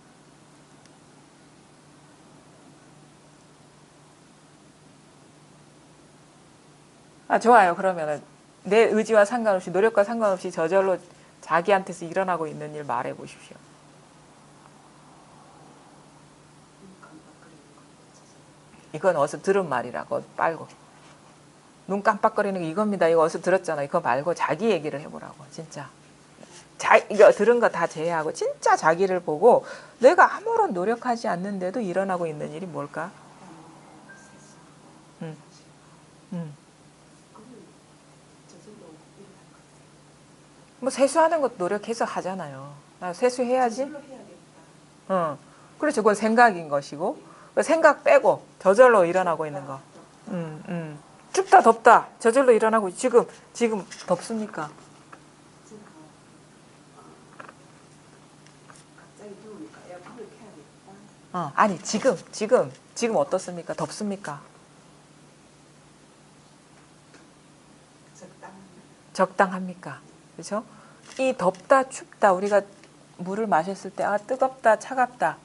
좋아요. 그러면은 내 의지와 상관없이, 노력과 상관없이 저절로 자기한테서 일어나고 있는 일 말해 보십시오. 이건 어디서 들은 말이라고 빨고. 눈 깜빡거리는 게 이겁니다. 이거 어디서 들었잖아. 이거 말고 자기 얘기를 해보라고. 진짜. 이거 들은 거 다 제외하고 진짜 자기를 보고 내가 아무런 노력하지 않는데도 일어나고 있는 일이 뭘까? 뭐 세수하는 것도 노력해서 하잖아요. 나 세수해야지. 그렇죠. 그건 생각인 것이고 생각 빼고 저절로 일어나고 있는 거. 춥다 덥다 저절로 일어나고 지금 덥습니까? 아니 지금 어떻습니까? 덥습니까? 적당합니까? 그렇죠? 이 덥다 춥다 우리가 물을 마셨을 때 뜨겁다 차갑다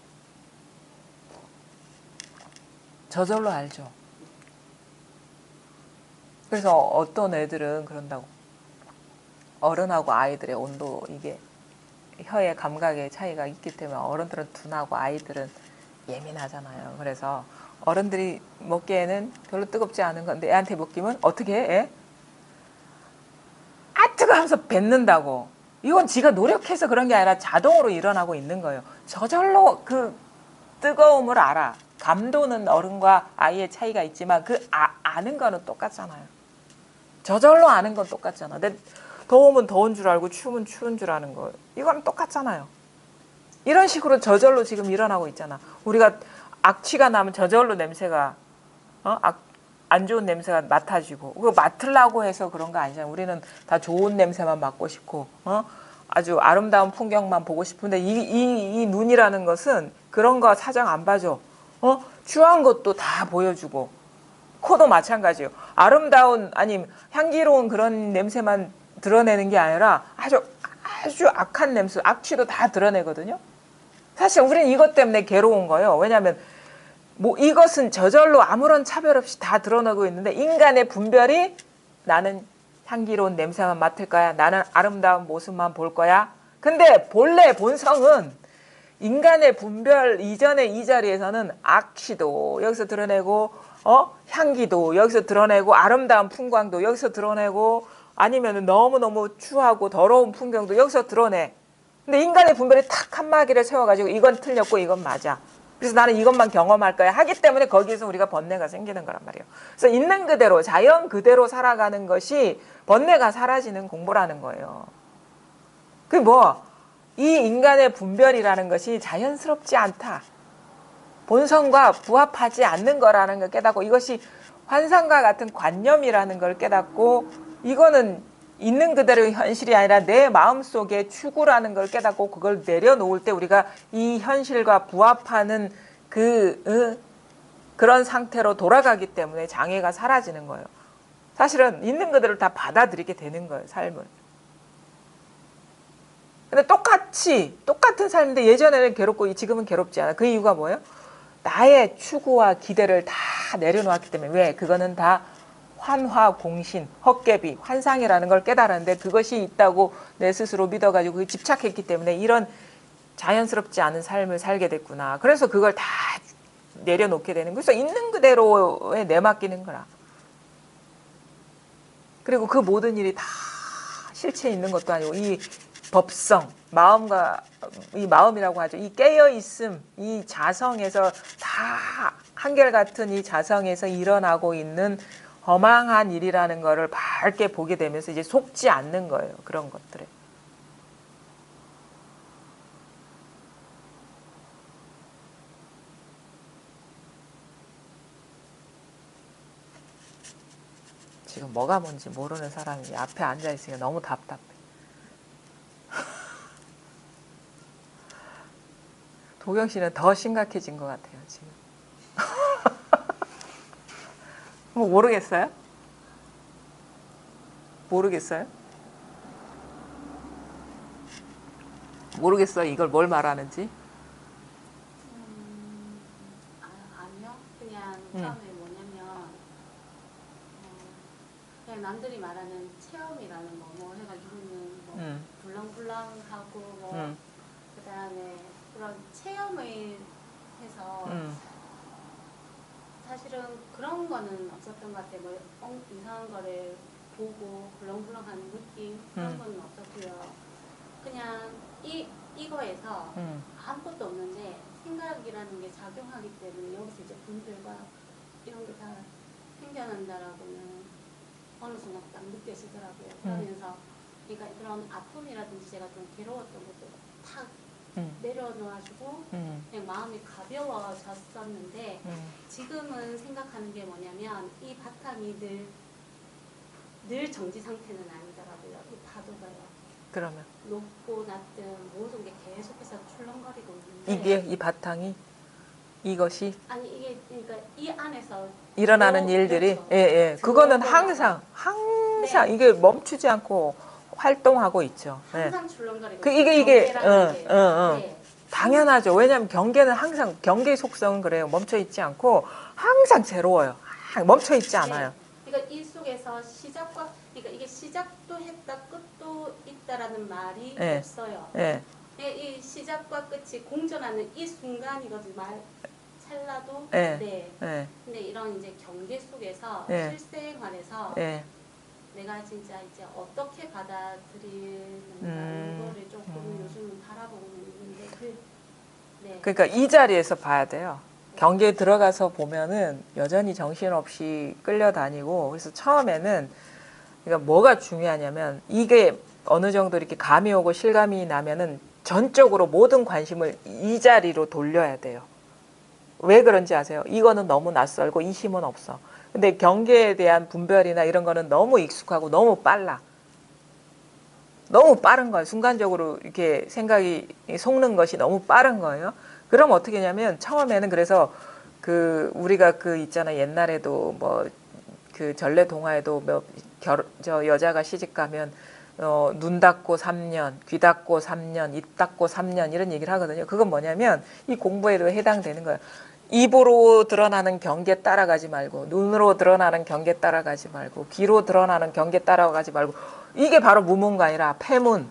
저절로 알죠. 그래서 어떤 애들은 그런다고 어른하고 아이들의 온도 이게 혀의 감각의 차이가 있기 때문에 어른들은 둔하고 아이들은 예민하잖아요. 그래서 어른들이 먹기에는 별로 뜨겁지 않은 건데 애한테 먹기면 어떻게 해? 뜨거 하면서 뱉는다고. 이건 지가 노력해서 그런 게 아니라 자동으로 일어나고 있는 거예요. 저절로 뜨거움을 알아. 감도는 어른과 아이의 차이가 있지만 그 아는 거는 똑같잖아요. 저절로 아는 건 똑같잖아. 근데 더우면 더운 줄 알고 추우면 추운 줄 아는 거. 이건 똑같잖아요. 이런 식으로 저절로 지금 일어나고 있잖아. 우리가 악취가 나면 저절로 냄새가 안 좋은 냄새가 맡아지고 그거 맡으려고 해서 그런 거 아니잖아요. 우리는 다 좋은 냄새만 맡고 싶고 아주 아름다운 풍경만 보고 싶은데 이 눈이라는 것은 그런 거 사정 안 봐줘. 추한 것도 다 보여주고 코도 마찬가지예요. 아름다운 아니 향기로운 그런 냄새만 드러내는 게 아니라 아주 악한 냄새, 악취도 다 드러내거든요. 사실 우리는 이것 때문에 괴로운 거예요. 왜냐하면 뭐 이것은 저절로 아무런 차별 없이 다 드러나고 있는데 인간의 분별이 나는 향기로운 냄새만 맡을 거야. 나는 아름다운 모습만 볼 거야. 근데 본래 본성은 인간의 분별 이전의 이 자리에서는 악취도 여기서 드러내고 향기도 여기서 드러내고 아름다운 풍광도 여기서 드러내고 아니면 너무너무 추하고 더러운 풍경도 여기서 드러내. 근데 인간의 분별이 탁 한 마디를 세워가지고 이건 틀렸고 이건 맞아. 그래서 나는 이것만 경험할 거야 하기 때문에 거기에서 우리가 번뇌가 생기는 거란 말이에요. 그래서 있는 그대로 자연 그대로 살아가는 것이 번뇌가 사라지는 공부라는 거예요. 그 이 인간의 분별이라는 것이 자연스럽지 않다. 본성과 부합하지 않는 거라는 걸 깨닫고 이것이 환상과 같은 관념이라는 걸 깨닫고 이거는 있는 그대로 현실이 아니라 내 마음속의 추구라는 걸 깨닫고 그걸 내려놓을 때 우리가 이 현실과 부합하는 그런 상태로 돌아가기 때문에 장애가 사라지는 거예요. 사실은 있는 그대로 다 받아들이게 되는 거예요, 삶을. 근데 똑같은 삶인데 예전에는 괴롭고 지금은 괴롭지 않아. 그 이유가 뭐예요? 나의 추구와 기대를 다 내려놓았기 때문에. 왜? 그거는 다 환화공신, 헛개비, 환상이라는 걸 깨달았는데 그것이 있다고 내 스스로 믿어가지고 그게 집착했기 때문에 이런 자연스럽지 않은 삶을 살게 됐구나. 그래서 그걸 다 내려놓게 되는 거예요. 그래서 있는 그대로에 내맡기는 거라. 그리고 그 모든 일이 다 실체에 있는 것도 아니고 이 법성, 마음과 이 마음이라고 하죠. 이 깨어있음, 이 자성에서 다 한결같은 이 자성에서 일어나고 있는 허망한 일이라는 거를 밝게 보게 되면서 이제 속지 않는 거예요. 그런 것들에. 지금 뭐가 뭔지 모르는 사람이 앞에 앉아있으니까 너무 답답해. 도경 씨는 더 심각해진 것 같아요, 지금. 뭐 모르겠어요? 모르겠어요? 모르겠어요. 이걸 뭘 말하는지. 아니요. 그냥 처음에 뭐냐면 그냥 남들이 말하는 체험이라는 뭐 해가지고는 뭐 불렁불렁하고 뭐 그다음에 그런 체험을 해서 사실은 그런 거는 없었던 것 같아요. 뭐 이상한 거를 보고 불렁불렁하는 느낌 그런 거는 없었고요. 그냥 이거에서 아무것도 없는데 생각이라는 게 작용하기 때문에 여기서 이제 분별과 이런 게 다 생겨난다라고는 어느 순간 딱 느껴지더라고요. 그러면서 그러니까 그런 아픔이라든지 제가 좀 괴로웠던 것도 탁 내려놓아주고 그냥 마음이 가벼워졌었는데 지금은 생각하는 게 뭐냐면 이 바탕이 늘 정지 상태는 아니더라고요. 이 파도가요. 그러면 높고 낮든 모든 게 계속해서 출렁거리고 있는데 이게 이 바탕이 이것이 아니 이게 그러니까 이 안에서 일어나는 일들이 그렇죠. 예. 그거는 들어오거나. 항상 네. 이게 멈추지 않고 활동하고 있죠. 예. 항상 출렁거리고 그 이게 경계라는 게. 네. 당연하죠. 왜냐하면 경계는 항상 경계의 속성은 그래요. 멈춰 있지 않고 항상 새로워요. 멈춰 있지 않아요. 네. 그러니까 이 속에서 시작과 그러니까 이게 시작도 했다 끝도 있다라는 말이 네. 없어요. 예. 이 시작과 끝이 공존하는 이 순간이거든요. 찰나도. 예. 네. 예. 근데 이런 이제 경계 속에서 예. 실생활에서 예. 내가 진짜 이제 어떻게 받아들이는가 이거를 조금 요즘은 바라보고 있는데 그러니까 이 자리에서 봐야 돼요. 경계에 들어가서 보면은 여전히 정신없이 끌려다니고, 그래서 처음에는 그러니까 뭐가 중요하냐면 이게 어느 정도 이렇게 감이 오고 실감이 나면은 전적으로 모든 관심을 이 자리로 돌려야 돼요. 왜 그런지 아세요? 이거는 너무 낯설고 이 힘은 없어. 근데 경계에 대한 분별이나 이런 거는 너무 익숙하고 너무 빨라. 너무 빠른 거예요. 순간적으로 이렇게 생각이 속는 것이 너무 빠른 거예요. 그럼 어떻게 하냐면 처음에는 그래서 그 우리가 그 있잖아 옛날에도 뭐 그 전래 동화에도 저 여자가 시집 가면 눈 닫고 3년, 귀 닫고 3년, 입 닫고 3년 이런 얘기를 하거든요. 그건 뭐냐면 이 공부에도 해당되는 거예요. 입으로 드러나는 경계 따라가지 말고 눈으로 드러나는 경계 따라가지 말고 귀로 드러나는 경계 따라가지 말고 이게 바로 무문가 아니라 패문.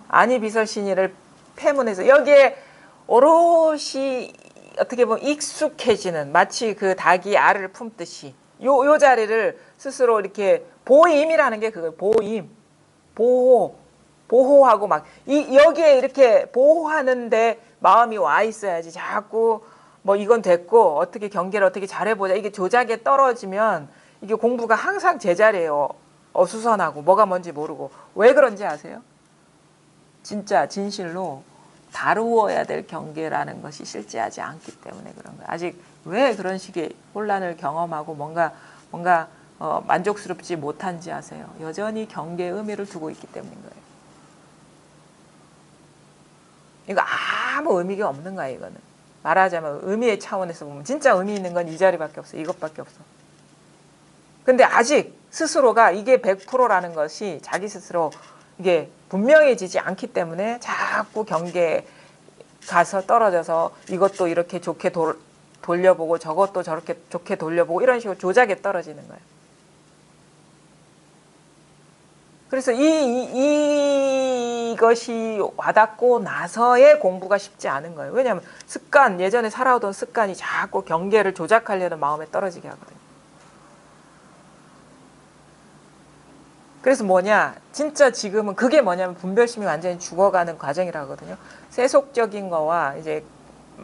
아니 비설신의를 패문해서 여기에 오롯이 어떻게 보면 익숙해지는 마치 그 닭이 알을 품듯이 요 자리를 스스로 이렇게 보임이라는 게 그거예요. 보임. 보호하고 막 여기에 이렇게 보호하는데 마음이 와 있어야지. 자꾸 뭐 이건 됐고 어떻게 경계를 어떻게 잘해보자. 이게 조작에 떨어지면 이게 공부가 항상 제자리예요. 어수선하고 뭐가 뭔지 모르고. 왜 그런지 아세요? 진짜 진실로 다루어야 될 경계라는 것이 실제하지 않기 때문에 그런 거예요. 아직 왜 그런 식의 혼란을 경험하고 뭔가 만족스럽지 못한지 아세요? 여전히 경계의 의미를 두고 있기 때문인 거예요. 이거 아무 의미가 없는 거야 이거는. 말하자면 의미의 차원에서 보면 진짜 의미 있는 건 이 자리밖에 없어. 이것밖에 없어. 근데 아직 스스로가 이게 100%라는 것이 자기 스스로 이게 분명해지지 않기 때문에 자꾸 경계에 가서 떨어져서 이것도 이렇게 좋게 돌려보고 저것도 저렇게 좋게 돌려보고 이런 식으로 조작에 떨어지는 거예요. 그래서 이것이 와닿고 나서의 공부가 쉽지 않은 거예요. 왜냐하면 습관, 예전에 살아오던 습관이 자꾸 경계를 조작하려는 마음에 떨어지게 하거든요. 그래서 뭐냐, 진짜 지금은 그게 뭐냐면 분별심이 완전히 죽어가는 과정이라 하거든요. 세속적인 거와 이제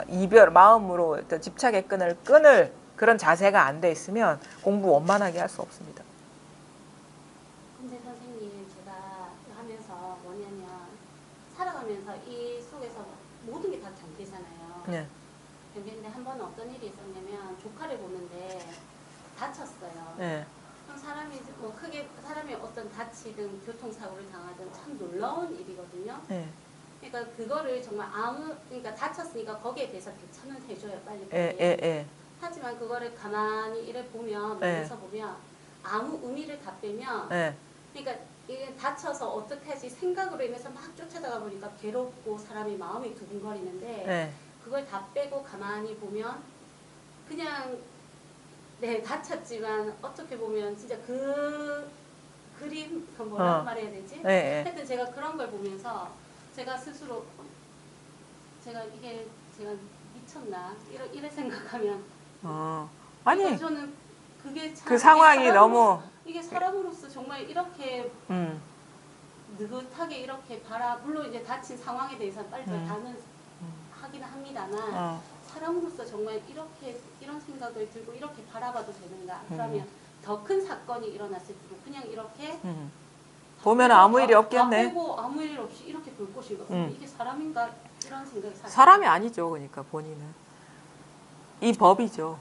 이별, 마음으로 집착의 끈을 끊을 그런 자세가 안 돼 있으면 공부 원만하게 할 수 없습니다. 근데 선생님 제가 하면서 뭐냐면 살아가면서 이 속에서 모든 게 다 경계잖아요. 네. 경계인데 한 번은 어떤 일이 있었냐면 조카를 보는데 다쳤어요. 네. 그럼 사람이 뭐 크게 사람이 어떤 다치든 교통사고를 당하든 참 놀라운 일이거든요. 네. 그러니까 그거를 정말 그러니까 다쳤으니까 거기에 대해서 개천을 해줘요 빨리. 하지만 그거를 가만히 이래 보면 멀리서 보면 아무 의미를 다 빼면 그러니까 이게 다쳐서 어떻게 하지 생각으로 인해서 막 쫓아다가 보니까 괴롭고 사람이 마음이 두근거리는데 그걸 다 빼고 가만히 보면 그냥 네 다쳤지만 어떻게 보면 진짜 그 그림 그 뭐라고 말해야 되지? 하여튼 제가 그런 걸 보면서 제가 스스로 제가 미쳤나 이래 생각하면 아니 그러니까 저는 그게 참 그 상황이 너무 이게 사람으로서 정말 이렇게 느긋하게 이렇게 물론 이제 다친 상황에 대해서 빨리 다는 하긴 합니다만 사람으로서 정말 이런 생각을 들고 이렇게 바라봐도 되는가? 그러면 더 큰 사건이 일어났을 때도 그냥 이렇게 보면 아무 일이 없겠네. 빼고 아무 일 없이 이렇게 볼 것인가? 이게 사람인가? 이런 생각이 사람이 아니죠. 그러니까 본인은 이 법이죠.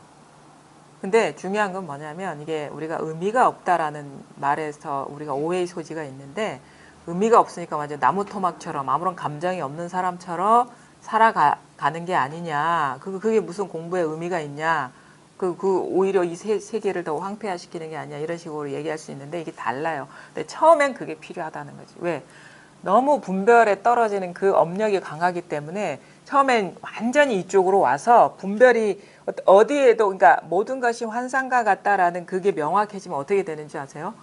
근데 중요한 건 뭐냐면 이게 우리가 의미가 없다라는 말에서 우리가 오해의 소지가 있는데 의미가 없으니까 완전 나무 토막처럼 아무런 감정이 없는 사람처럼 살아가는 게 아니냐. 그게 무슨 공부에 의미가 있냐. 오히려 이 세계를 더 황폐화시키는 게 아니야. 이런 식으로 얘기할 수 있는데 이게 달라요. 근데 처음엔 그게 필요하다는 거지. 왜? 너무 분별에 떨어지는 그 업력이 강하기 때문에 처음엔 완전히 이쪽으로 와서 분별이 어디에도 그러니까 모든 것이 환상과 같다라는 그게 명확해지면 어떻게 되는지 아세요?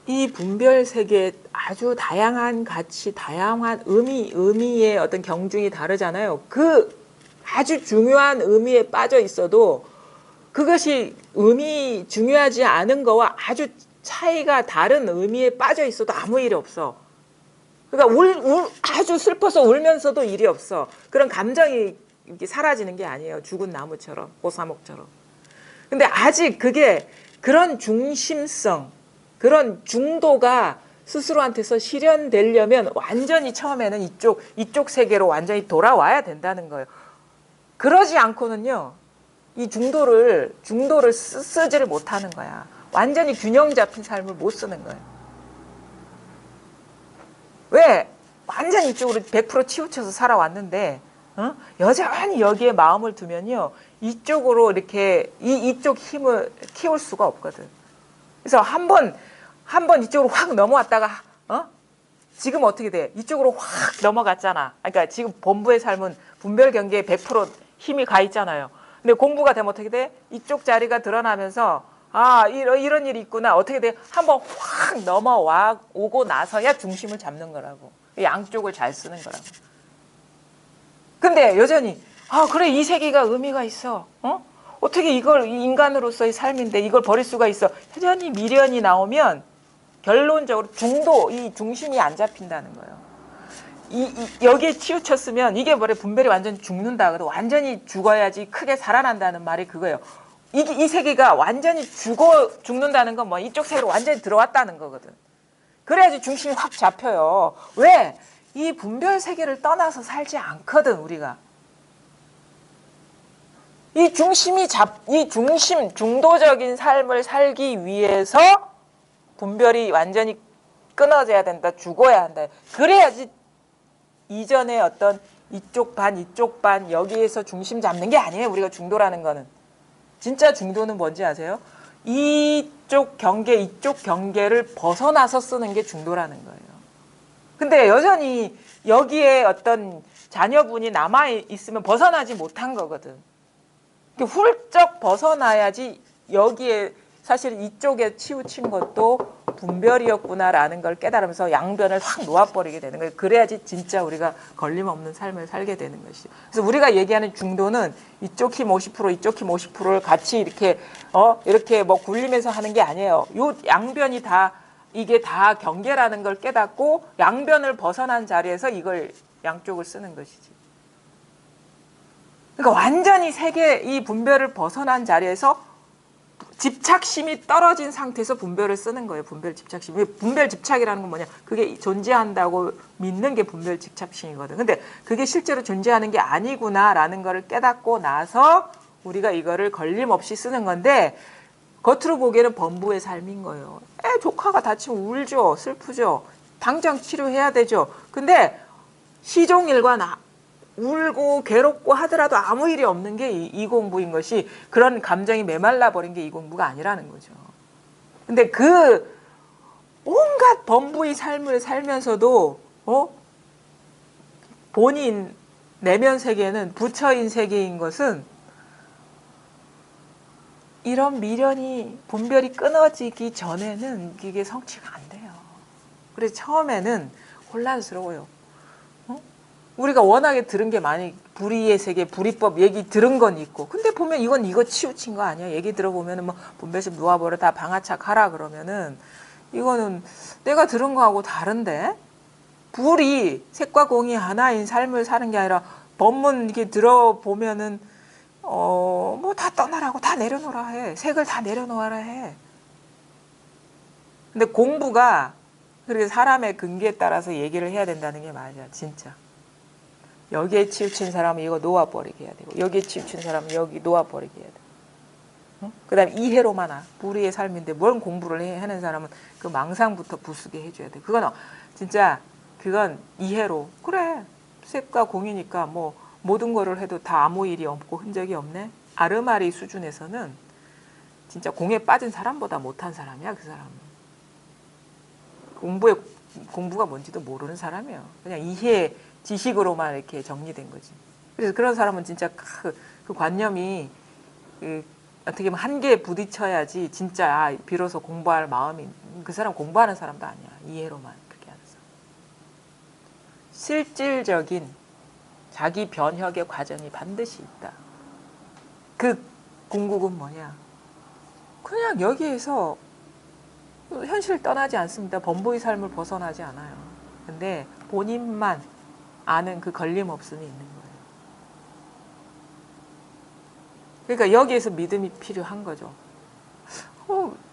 이 분별 세계에 아주 다양한 가치, 다양한 의미의 어떤 경중이 다르잖아요. 그 아주 중요한 의미에 빠져 있어도 그것이 의미 중요하지 않은 거와 아주 차이가 다른 의미에 빠져 있어도 아무 일이 없어. 그러니까 아주 슬퍼서 울면서도 일이 없어. 그런 감정이 이렇게 사라지는 게 아니에요. 죽은 나무처럼, 오사목처럼. 근데 아직 그게 그런 중심성, 그런 중도가 스스로한테서 실현되려면 완전히 처음에는 이쪽 세계로 완전히 돌아와야 된다는 거예요. 그러지 않고는요, 이 중도를 쓰지를 못하는 거야. 완전히 균형 잡힌 삶을 못 쓰는 거예요. 왜? 완전히 이쪽으로 100% 치우쳐서 살아왔는데, 여전히 여기에 마음을 두면요, 이쪽으로 이렇게 이쪽 힘을 키울 수가 없거든. 그래서 한 번 이쪽으로 확 넘어왔다가 지금 어떻게 돼? 이쪽으로 확 넘어갔잖아. 그러니까 지금 본부의 삶은 분별 경계에 100% 힘이 가 있잖아요. 근데 공부가 되면 어떻게 돼? 이쪽 자리가 드러나면서 이런 일이 있구나. 어떻게 돼? 한번 확 넘어와 오고 나서야 중심을 잡는 거라고. 양쪽을 잘 쓰는 거라고. 근데 여전히 그래, 이 세계가 의미가 있어. 어떻게 이걸 인간으로서의 삶인데 이걸 버릴 수가 있어. 여전히 미련이 나오면 결론적으로 이 중심이 안 잡힌다는 거예요. 여기에 치우쳤으면 이게 뭐래, 분별이 완전히 죽는다. 완전히 죽어야지 크게 살아난다는 말이 그거예요. 이 세계가 완전히 죽는다는 건 뭐 이쪽 세계로 완전히 들어왔다는 거거든. 그래야지 중심이 확 잡혀요. 왜? 이 분별 세계를 떠나서 살지 않거든, 우리가. 이 중도적인 삶을 살기 위해서 분별이 완전히 끊어져야 된다, 죽어야 한다. 그래야지 이전에 어떤 이쪽 반 여기에서 중심 잡는 게 아니에요. 우리가 중도라는 거는. 진짜 중도는 뭔지 아세요? 이쪽 경계를 벗어나서 쓰는 게 중도라는 거예요. 근데 여전히 여기에 어떤 자녀분이 남아있으면 벗어나지 못한 거거든. 훌쩍 벗어나야지 여기에 사실 이쪽에 치우친 것도 분별이었구나라는 걸 깨달으면서 양변을 확 놓아버리게 되는 거예요. 그래야지 진짜 우리가 걸림없는 삶을 살게 되는 것이죠. 그래서 우리가 얘기하는 중도는 이쪽 힘 50%, 이쪽 힘 50%를 같이 이렇게 뭐 굴리면서 하는 게 아니에요. 요 양변이 이게 다 경계라는 걸 깨닫고 양변을 벗어난 자리에서 이걸 양쪽을 쓰는 것이지. 그러니까 완전히 이 분별을 벗어난 자리에서 집착심이 떨어진 상태에서 분별을 쓰는 거예요. 분별 집착심. 분별 집착이라는 건 뭐냐? 그게 존재한다고 믿는 게 분별 집착심이거든. 근데 그게 실제로 존재하는 게 아니구나라는 거를 깨닫고 나서 우리가 이거를 걸림없이 쓰는 건데, 겉으로 보기에는 범부의 삶인 거예요. 조카가 다치면 울죠. 슬프죠. 당장 치료해야 되죠. 근데 시종일관 울고 괴롭고 하더라도 아무 일이 없는 게 이 공부인 것이, 그런 감정이 메말라 버린 게 이 공부가 아니라는 거죠. 근데 그 온갖 범부의 삶을 살면서도 본인 내면 세계는 부처인 세계인 것은 이런 미련이 분별이 끊어지기 전에는 이게 성취가 안 돼요. 그래서 처음에는 혼란스러워요. 우리가 워낙에 들은 게 많이, 불의의 세계, 불의법 얘기 들은 건 있고, 근데 보면 이거 치우친 거 아니야? 얘기 들어보면은 뭐 분별심 놓아버려, 다 방아착 하라 그러면은 이거는 내가 들은 거하고 다른데, 불이 색과 공이 하나인 삶을 사는 게 아니라 법문 이렇게 들어보면은 뭐 다 떠나라고, 다 내려놓으라 해. 색을 다 내려놓아라 해. 근데 공부가 그렇게 사람의 근기에 따라서 얘기를 해야 된다는 게 맞아, 진짜. 여기에 치우친 사람은 이거 놓아버리게 해야 되고, 여기에 치우친 사람은 여기 놓아버리게 해야 되고. 그 다음에 이해로만 불의의 삶인데 뭘 공부를 하는 사람은 그 망상부터 부수게 해줘야 돼. 그건 이해로. 그래, 색과 공이니까 뭐 모든 거를 해도 다 아무 일이 없고 흔적이 없네. 아르마리 수준에서는 진짜 공에 빠진 사람보다 못한 사람이야, 그 사람은. 공부가 뭔지도 모르는 사람이에요. 그냥 이해, 지식으로만 이렇게 정리된 거지. 그래서 그런 사람은 진짜 그 관념이 어떻게 보면 한계에 부딪혀야지 진짜 비로소 공부할 마음이, 그 사람 공부하는 사람도 아니야. 이해로만 그렇게 하는 사람. 실질적인 자기 변혁의 과정이 반드시 있다. 그 궁극은 뭐냐? 그냥 여기에서 현실을 떠나지 않습니다. 범부의 삶을 벗어나지 않아요. 근데 본인만 아는 그 걸림없음이 있는 거예요. 그러니까 여기에서 믿음이 필요한 거죠.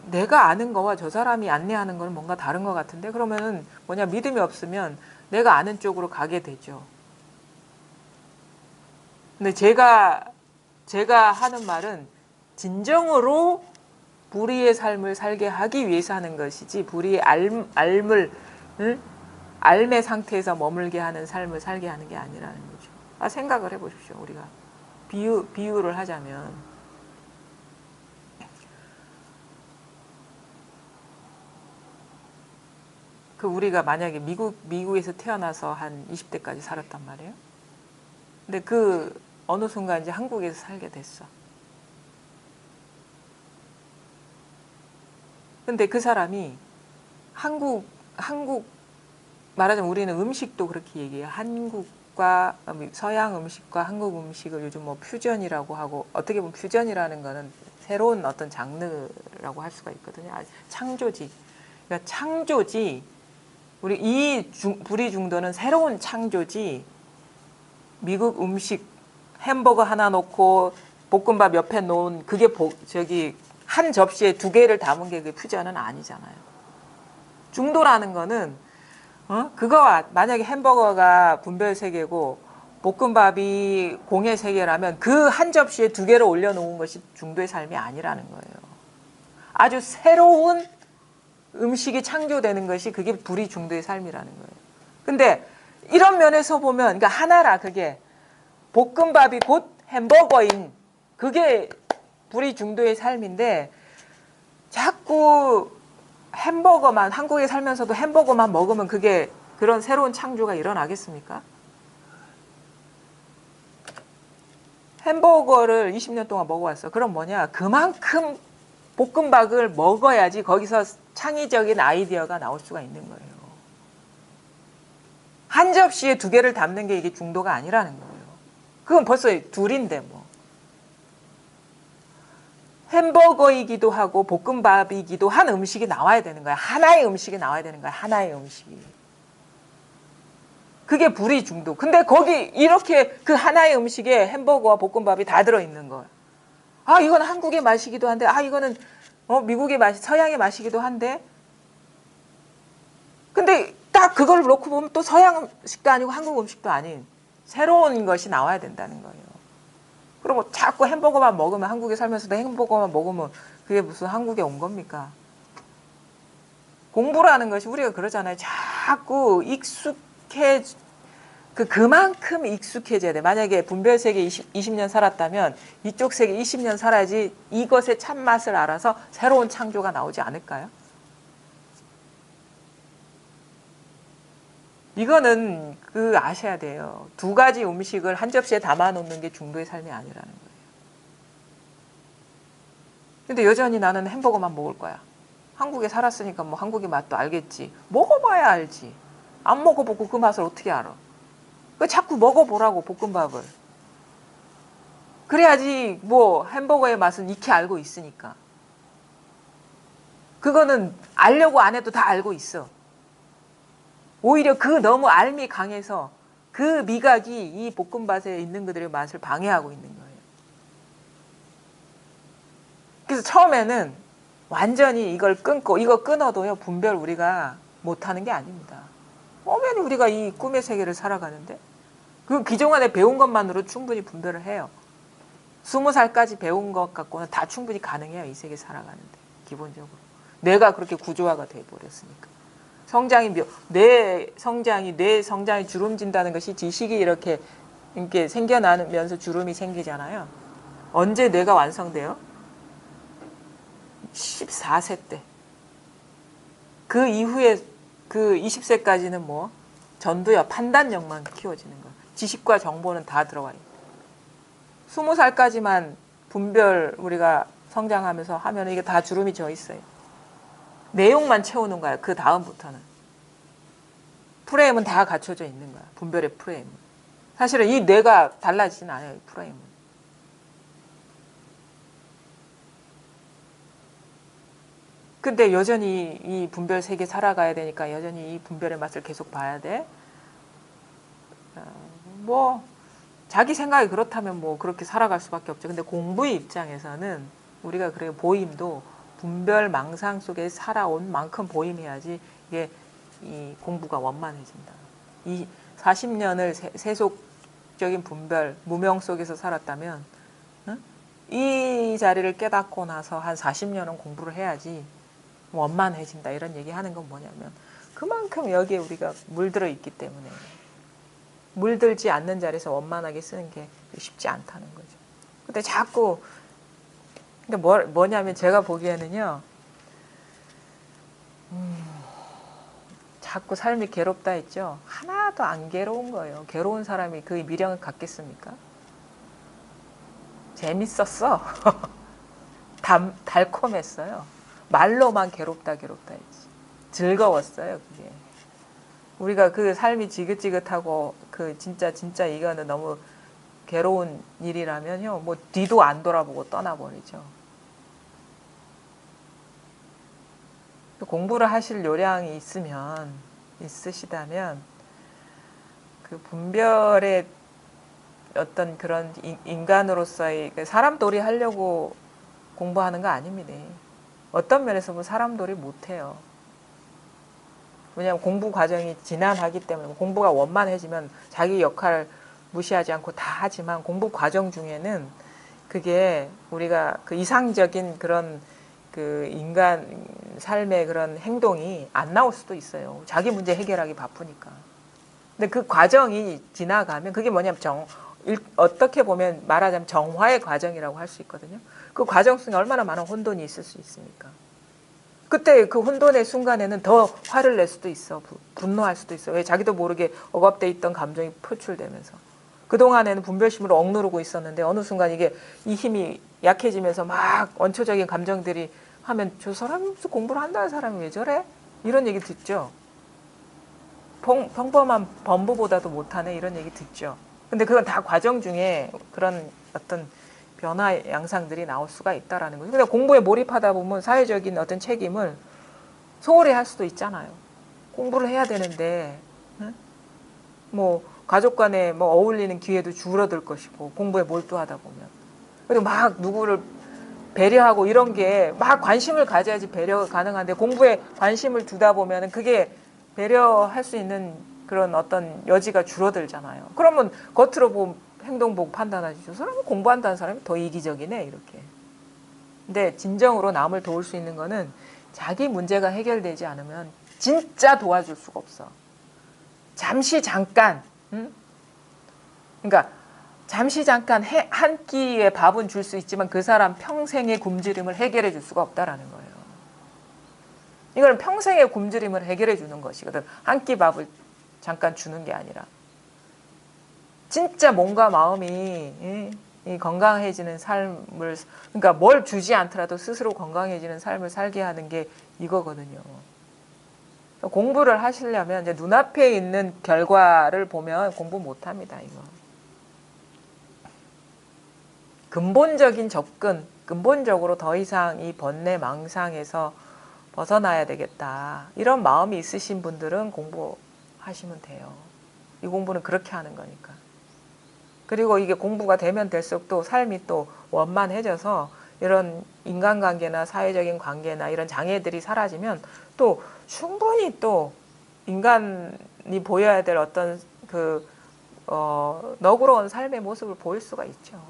내가 아는 거와 저 사람이 안내하는 거는 뭔가 다른 것 같은데, 그러면은 뭐냐, 믿음이 없으면 내가 아는 쪽으로 가게 되죠. 근데 제가 하는 말은 진정으로 불의의 삶을 살게 하기 위해서 하는 것이지, 불의의 알의 상태에서 머물게 하는 삶을 살게 하는 게 아니라는 거죠. 생각을 해보십시오. 우리가 비유를 하자면, 우리가 만약에 미국에서 태어나서 한 20대까지 살았단 말이에요. 근데 어느 순간 이제 한국에서 살게 됐어. 근데 그 사람이 한국 말하자면 우리는 음식도 그렇게 얘기해요. 한국과 서양 음식과 한국 음식을 요즘 뭐 퓨전이라고 하고, 어떻게 보면 퓨전이라는 거는 새로운 어떤 장르라고 할 수가 있거든요. 창조지. 그러니까 창조지. 우리 이 불의 중도는 새로운 창조지. 미국 음식 햄버거 하나 놓고 볶음밥 옆에 놓은 그게 한 접시에 2개를 담은 게 퓨전은 아니잖아요. 중도라는 거는 그거와 만약에 햄버거가 분별 세계고 볶음밥이 공의 세계라면 그 한 접시에 2개를 올려놓은 것이 중도의 삶이 아니라는 거예요. 아주 새로운 음식이 창조되는 것이 그게 불의 중도의 삶이라는 거예요. 근데 이런 면에서 보면, 그러니까 하나라, 그게 볶음밥이 곧 햄버거인 그게 불의 중도의 삶인데, 자꾸 햄버거만, 한국에 살면서도 햄버거만 먹으면 그게 그런 새로운 창조가 일어나겠습니까? 햄버거를 20년 동안 먹어왔어. 그럼 뭐냐? 그만큼 볶음밥을 먹어야지 거기서 창의적인 아이디어가 나올 수가 있는 거예요. 한 접시에 2개를 담는 게 이게 중도가 아니라는 거예요. 그건 벌써 둘인데 뭐. 햄버거이기도 하고 볶음밥이기도 한 음식이 나와야 되는 거야. 하나의 음식이 나와야 되는 거야. 하나의 음식이. 그게 불의 중도. 근데 거기 이렇게 그 하나의 음식에 햄버거와 볶음밥이 다 들어있는 거야. 이건 한국의 맛이기도 한데, 이거는 미국의 맛, 서양의 맛이기도 한데. 근데 딱 그걸 놓고 보면 또 서양 음식도 아니고 한국 음식도 아닌 새로운 것이 나와야 된다는 거예요. 그리고 자꾸 햄버거만 먹으면, 한국에 살면서도 햄버거만 먹으면 그게 무슨 한국에 온 겁니까? 공부라는 것이 우리가 그러잖아요. 자꾸 그만큼 익숙해져야 돼. 만약에 분별 세계 20년 살았다면 이쪽 세계 20년 살아야지 이것의 참맛을 알아서 새로운 창조가 나오지 않을까요? 이거는 아셔야 돼요. 2가지 음식을 한 접시에 담아 놓는 게 중도의 삶이 아니라는 거예요. 근데 여전히 나는 햄버거만 먹을 거야. 한국에 살았으니까 뭐 한국의 맛도 알겠지. 먹어봐야 알지. 안 먹어보고 그 맛을 어떻게 알아? 자꾸 먹어보라고, 볶음밥을. 그래야지 뭐 햄버거의 맛은 익히 알고 있으니까. 그거는 알려고 안 해도 다 알고 있어. 오히려 너무 알미 강해서 그 미각이 이 볶음밥에 있는 그들의 맛을 방해하고 있는 거예요. 그래서 처음에는 완전히 이걸 끊고, 이거 끊어도요, 분별 우리가 못하는 게 아닙니다. 엄연히 우리가 이 꿈의 세계를 살아가는데, 기존에 배운 것만으로 충분히 분별을 해요. 20살까지 배운 것 갖고는 다 충분히 가능해요. 이 세계 살아가는데, 기본적으로. 내가 그렇게 구조화가 돼버렸으니까. 내 성장이 주름진다는 것이 지식이 이렇게 생겨나면서 주름이 생기잖아요. 언제 뇌가 완성돼요? 14세 때. 그 이후에 20세까지는 뭐 전두엽, 판단력만 키워지는 거예요. 지식과 정보는 다 들어와 있고. 20살까지만 분별 우리가 성장하면서 하면 이게 다 주름이 져 있어요. 내용만 채우는 거야. 그 다음부터는. 프레임은 다 갖춰져 있는 거야. 분별의 프레임은. 사실은 이 뇌가 달라지진 않아요. 이 프레임은. 근데 여전히 이 분별 세계 살아가야 되니까 여전히 이 분별의 맛을 계속 봐야 돼. 뭐 자기 생각이 그렇다면 뭐 그렇게 살아갈 수밖에 없죠. 근데 공부의 입장에서는 우리가 그래 보임도 분별 망상 속에 살아온 만큼 보임해야지 이게 이 공부가 원만해진다. 이 40년을 세속적인 분별 무명 속에서 살았다면 응? 이 자리를 깨닫고 나서 한 40년은 공부를 해야지 원만해진다. 이런 얘기하는 건 뭐냐면 그만큼 여기에 우리가 물들어 있기 때문에 물들지 않는 자리에서 원만하게 쓰는 게 쉽지 않다는 거죠. 근데 자꾸 근데 뭐냐면 제가 보기에는요. 자꾸 삶이 괴롭다 했죠. 하나도 안 괴로운 거예요. 괴로운 사람이 그 미련을 갖겠습니까? 재밌었어. 달콤했어요. 말로만 괴롭다 했지. 즐거웠어요, 그게. 우리가 그 삶이 지긋지긋하고 그 진짜 이거는 너무 괴로운 일이라면요. 뭐 뒤도 안 돌아보고 떠나버리죠. 공부를 하실 요량이 있으시다면 그 분별의 어떤 그런 인간으로서의 사람돌이 하려고 공부하는 거 아닙니다. 어떤 면에서 보면 사람돌이 못해요. 왜냐하면 공부 과정이 지난하기 때문에 공부가 원만해지면 자기 역할을 무시하지 않고 다 하지만 공부 과정 중에는 그게 우리가 그 이상적인 그런 그 인간 삶의 그런 행동이 안 나올 수도 있어요. 자기 문제 해결하기 바쁘니까. 근데 그 과정이 지나가면 그게 뭐냐면 어떻게 보면 말하자면 정화의 과정이라고 할 수 있거든요. 그 과정 속에 얼마나 많은 혼돈이 있을 수 있습니까? 그때 그 혼돈의 순간에는 더 화를 낼 수도 있어. 분노할 수도 있어. 왜 자기도 모르게 억압돼 있던 감정이 표출되면서. 그동안에는 분별심으로 억누르고 있었는데 어느 순간 이 힘이 약해지면서 막 원초적인 감정들이 하면 저 사람이 무슨 공부를 한다는 사람이 왜 저래? 이런 얘기 듣죠. 평범한 범부보다도 못하네 이런 얘기 듣죠. 근데 그건 다 과정 중에 그런 어떤 변화 양상들이 나올 수가 있다라는 거죠. 근데 공부에 몰입하다 보면 사회적인 어떤 책임을 소홀히 할 수도 있잖아요. 공부를 해야 되는데 뭐 가족 간에 뭐 어울리는 기회도 줄어들 것이고 공부에 몰두하다 보면 그리고 막 누구를 배려하고 이런 게 막 관심을 가져야지 배려가 가능한데 공부에 관심을 두다 보면 그게 배려할 수 있는 그런 어떤 여지가 줄어들잖아요. 그러면 겉으로 보면 행동 보고 판단하지. 저 사람은 공부한다는 사람이 더 이기적이네 이렇게. 근데 진정으로 남을 도울 수 있는 거는 자기 문제가 해결되지 않으면 진짜 도와줄 수가 없어. 잠시 잠깐 그러니까 잠시 잠깐 한 끼의 밥은 줄 수 있지만 그 사람 평생의 굶주림을 해결해 줄 수가 없다라는 거예요. 이건 평생의 굶주림을 해결해 주는 것이거든. 한 끼 밥을 잠깐 주는 게 아니라. 진짜 몸과 마음이 건강해지는 삶을 그러니까 뭘 주지 않더라도 스스로 건강해지는 삶을 살게 하는 게 이거거든요. 공부를 하시려면 이제 눈앞에 있는 결과를 보면 공부 못합니다. 이거. 근본적인 접근, 근본적으로 더 이상 이 번뇌 망상에서 벗어나야 되겠다. 이런 마음이 있으신 분들은 공부하시면 돼요. 이 공부는 그렇게 하는 거니까. 그리고 이게 공부가 되면 될수록 또 삶이 또 원만해져서 이런 인간관계나 사회적인 관계나 이런 장애들이 사라지면 또 충분히 또 인간이 보여야 될 어떤 너그러운 삶의 모습을 보일 수가 있죠.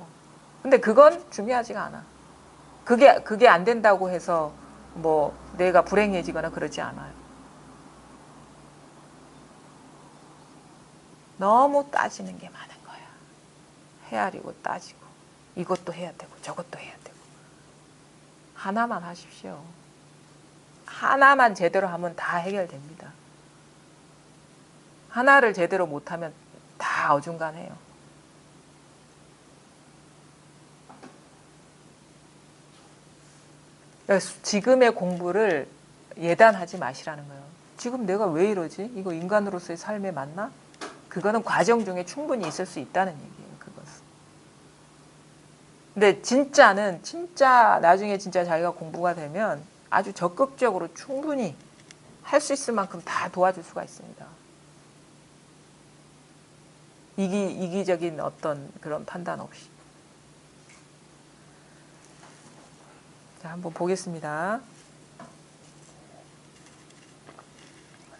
근데 그건 중요하지가 않아. 그게 안 된다고 해서 뭐 내가 불행해지거나 그러지 않아요. 너무 따지는 게 많은 거야. 헤아리고 따지고 이것도 해야 되고 저것도 해야 되고 하나만 하십시오. 하나만 제대로 하면 다 해결됩니다. 하나를 제대로 못하면 다 어중간해요. 지금의 공부를 예단하지 마시라는 거예요. 지금 내가 왜 이러지? 이거 인간으로서의 삶에 맞나? 그거는 과정 중에 충분히 있을 수 있다는 얘기예요. 그것은. 근데 진짜 나중에 진짜 자기가 공부가 되면 아주 적극적으로 충분히 할 수 있을 만큼 다 도와줄 수가 있습니다. 이기적인 어떤 그런 판단 없이. 자, 한번 보겠습니다.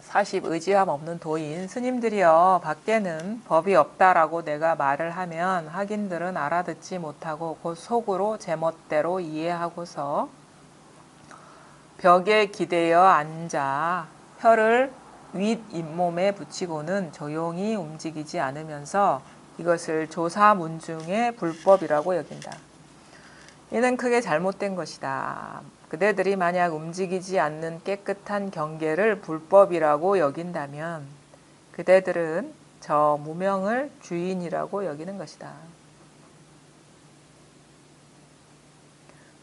40. 의지함 없는 도인. 스님들이여, 밖에는 법이 없다라고 내가 말을 하면 학인들은 알아듣지 못하고 곧 속으로 제멋대로 이해하고서 벽에 기대어 앉아 혀를 윗 잇몸에 붙이고는 조용히 움직이지 않으면서 이것을 조사문중의 불법이라고 여긴다. 이는 크게 잘못된 것이다. 그대들이 만약 움직이지 않는 깨끗한 경계를 불법이라고 여긴다면 그대들은 저 무명을 주인이라고 여기는 것이다.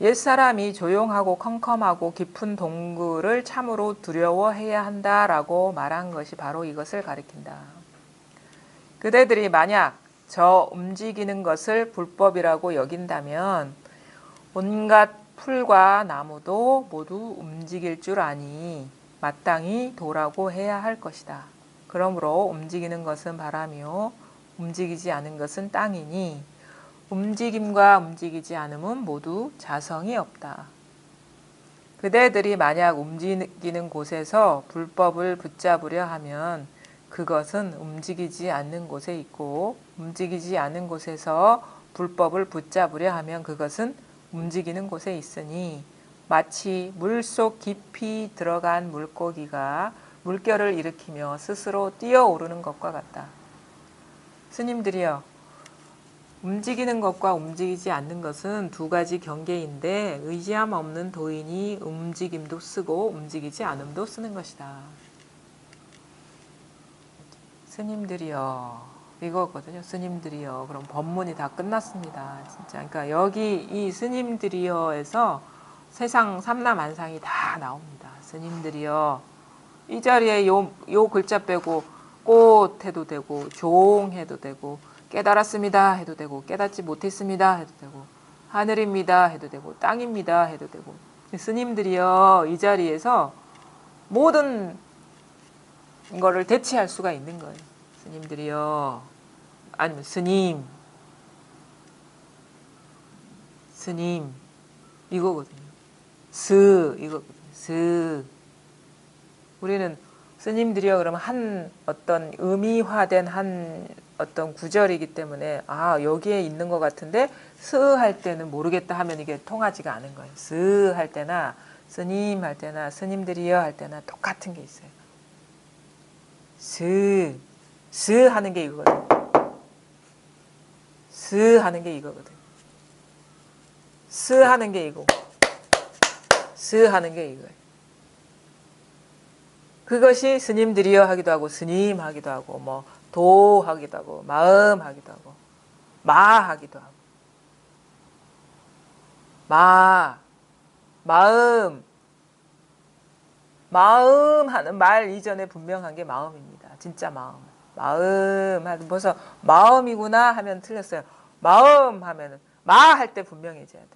옛사람이 조용하고 컴컴하고 깊은 동굴을 참으로 두려워해야 한다라고 말한 것이 바로 이것을 가리킨다. 그대들이 만약 저 움직이는 것을 불법이라고 여긴다면 온갖 풀과 나무도 모두 움직일 줄 아니 마땅히 도라고 해야 할 것이다. 그러므로 움직이는 것은 바람이요 움직이지 않은 것은 땅이니 움직임과 움직이지 않음은 모두 자성이 없다. 그대들이 만약 움직이는 곳에서 불법을 붙잡으려 하면 그것은 움직이지 않는 곳에 있고 움직이지 않는 곳에서 불법을 붙잡으려 하면 그것은 움직이는 곳에 있으니 마치 물속 깊이 들어간 물고기가 물결을 일으키며 스스로 뛰어오르는 것과 같다. 스님들이여, 움직이는 것과 움직이지 않는 것은 두 가지 경계인데 의지함 없는 도인이 움직임도 쓰고 움직이지 않음도 쓰는 것이다. 스님들이여, 이거거든요. 스님들이여. 그럼 법문이 다 끝났습니다. 진짜. 그러니까 여기 이 스님들이여에서 세상 삼라만상이 다 나옵니다. 스님들이여. 이 자리에 요 글자 빼고 꽃 해도 되고 종 해도 되고 깨달았습니다 해도 되고 깨닫지 못했습니다 해도 되고 하늘입니다 해도 되고 땅입니다 해도 되고 스님들이여 이 자리에서 모든 거를 대체할 수가 있는 거예요. 스님들이여 아니면 스님 이거거든요. 이거거든요. 우리는 스님들이여 그러면 한 어떤 의미화된 한 어떤 구절이기 때문에 아 여기에 있는 것 같은데 스 할 때는 모르겠다 하면 이게 통하지가 않은 거예요. 스 할 때나 스님 할 때나 스님들이여 할 때나 똑같은 게 있어요. 스 하는 게 이거거든. 스 하는 게 이거거든. 스 하는 게 이거. 스 하는 게 이거예요. 그것이 스님들이여 하기도 하고 스님 하기도 하고 뭐 도 하기도 하고 마음 하기도 하고 마 하기도 하고 마음 하는 말 이전에 분명한 게 마음입니다. 진짜 마음 하면 벌써 마음이구나 하면 틀렸어요. 마음 하면은 마 할 때 분명해져야 돼.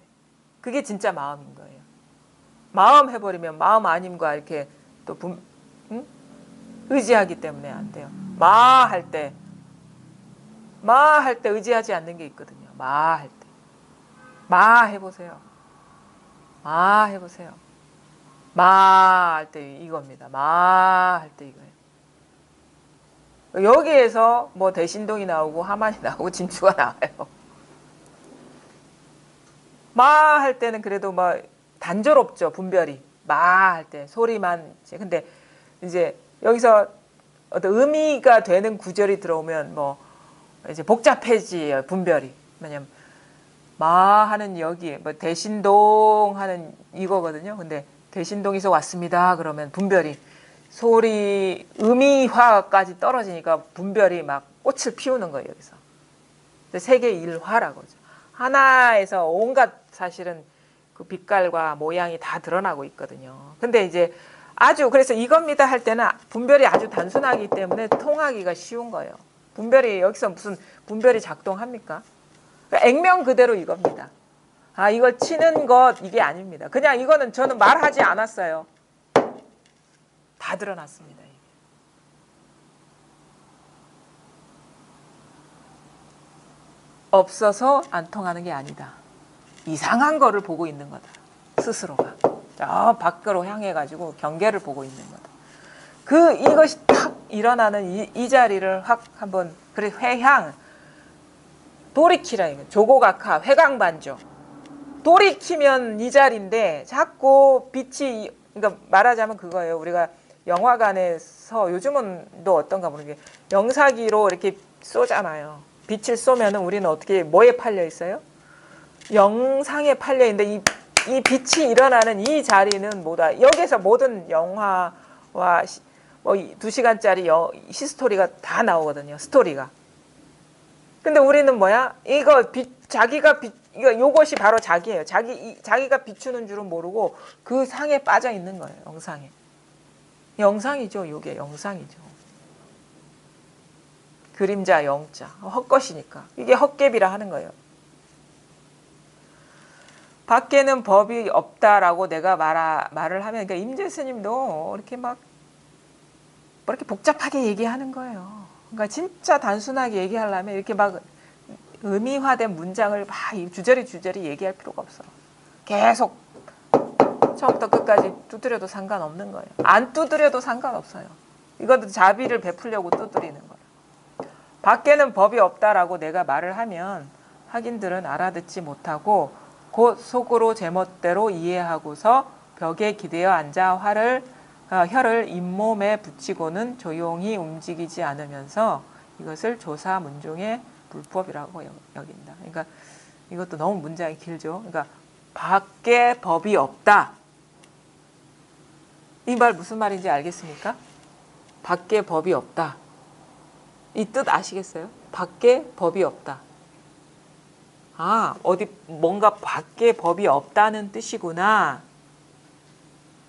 그게 진짜 마음인 거예요. 마음 해버리면 마음 아님과 이렇게 또 의지하기 때문에 안 돼요. 마 할 때 의지하지 않는 게 있거든요. 마 할 때. 마 해보세요. 마 해보세요. 마 할 때 이겁니다. 마 할 때 이거예요. 여기에서 뭐 대신동이 나오고 하만이 나오고 진주가 나와요. 마 할 때는 그래도 뭐 단조롭죠. 분별이. 마 할 때 소리만. 근데 이제 여기서 어떤 의미가 되는 구절이 들어오면 뭐 이제 복잡해지요. 분별이. 왜냐면 마 하는 여기 뭐 대신동 하는 이거거든요. 근데 대신동에서 왔습니다. 그러면 분별이 소리 의미화까지 떨어지니까 분별이 막 꽃을 피우는 거예요. 여기서. 세계 일화라고 하죠. 하나에서 온갖 사실은 그 빛깔과 모양이 다 드러나고 있거든요. 근데 이제 그래서 이겁니다 할 때는 분별이 아주 단순하기 때문에 통하기가 쉬운 거예요. 분별이 여기서 무슨 분별이 작동합니까? 그러니까 액면 그대로 이겁니다. 아 이걸 치는 것 이게 아닙니다. 그냥 이거는 저는 말하지 않았어요. 다 드러났습니다. 없어서 안 통하는 게 아니다. 이상한 거를 보고 있는 거다. 스스로가. 저 밖으로 향해 가지고 경계를 보고 있는 거다. 이것이 탁 일어나는 이 자리를 확 한번 그래 회향 돌이키라 이거. 조고각하 회광반조. 돌이키면 이 자리인데 자꾸 빛이 그러니까 말하자면 그거예요. 우리가 영화관에서 요즘은 또 어떤가 모르겠는데 영사기로 이렇게 쏘잖아요. 빛을 쏘면은 우리는 어떻게 뭐에 팔려 있어요? 영상에 팔려 있는데 이 빛이 일어나는 이 자리는 뭐다? 여기서 모든 영화와 뭐 2시간짜리 히스토리가 다 나오거든요. 스토리가. 근데 우리는 뭐야? 이거 요것이 바로 자기예요. 자기가 비추는 줄은 모르고 그 상에 빠져 있는 거예요. 영상에. 영상이죠. 요게 영상이죠. 그림자 영자. 헛것이니까. 이게 헛개비라 하는 거예요. 밖에는 법이 없다라고 내가 말을 하면 그러니까 임재 스님도 이렇게 막 뭐 이렇게 복잡하게 얘기하는 거예요. 그러니까 진짜 단순하게 얘기하려면 이렇게 막 의미화된 문장을 막 주저리 얘기할 필요가 없어. 계속 처음부터 끝까지 두드려도 상관없는 거예요. 안 두드려도 상관없어요. 이것도 자비를 베풀려고 두드리는 거예요. 밖에는 법이 없다라고 내가 말을 하면 학인들은 알아듣지 못하고 곧 속으로 제멋대로 이해하고서 벽에 기대어 앉아 혀를 잇몸에 붙이고는 조용히 움직이지 않으면서 이것을 조사문중의 불법이라고 여긴다. 그러니까 이것도 너무 문장이 길죠. 그러니까 밖에 법이 없다. 이 말 무슨 말인지 알겠습니까? 밖에 법이 없다. 이 뜻 아시겠어요? 밖에 법이 없다. 아, 어디 뭔가 밖에 법이 없다는 뜻이구나.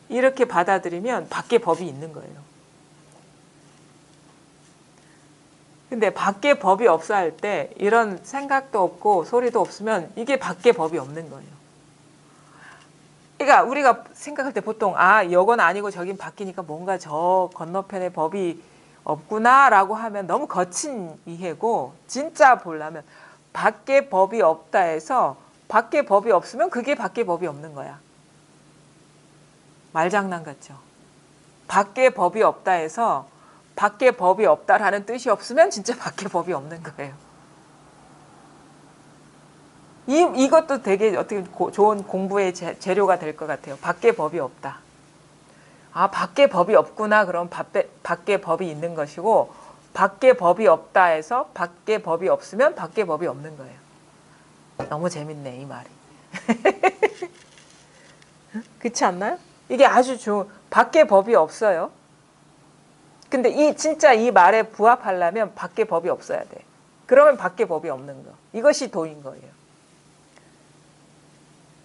이렇게 받아들이면 밖에 법이 있는 거예요. 근데 밖에 법이 없어 할 때 이런 생각도 없고 소리도 없으면 이게 밖에 법이 없는 거예요. 그러니까 우리가 생각할 때 보통 이건 아니고 저긴 바뀌니까 뭔가 저 건너편에 법이 없구나라고 하면 너무 거친 이해고 진짜 보려면 밖에 법이 없다 해서 밖에 법이 없으면 그게 밖에 법이 없는 거야. 말장난 같죠. 밖에 법이 없다 해서 밖에 법이 없다라는 뜻이 없으면 진짜 밖에 법이 없는 거예요. 이것도 되게 어떻게 좋은 공부의 재료가 될 것 같아요. 밖에 법이 없다. 밖에 법이 없구나. 그럼 밖에 법이 있는 것이고 밖에 법이 없다 해서 밖에 법이 없으면 밖에 법이 없는 거예요. 너무 재밌네 이 말이. 그렇지 않나요? 이게 아주 좋은 밖에 법이 없어요. 근데 진짜 이 말에 부합하려면 밖에 법이 없어야 돼. 그러면 밖에 법이 없는 거. 이것이 도인 거예요.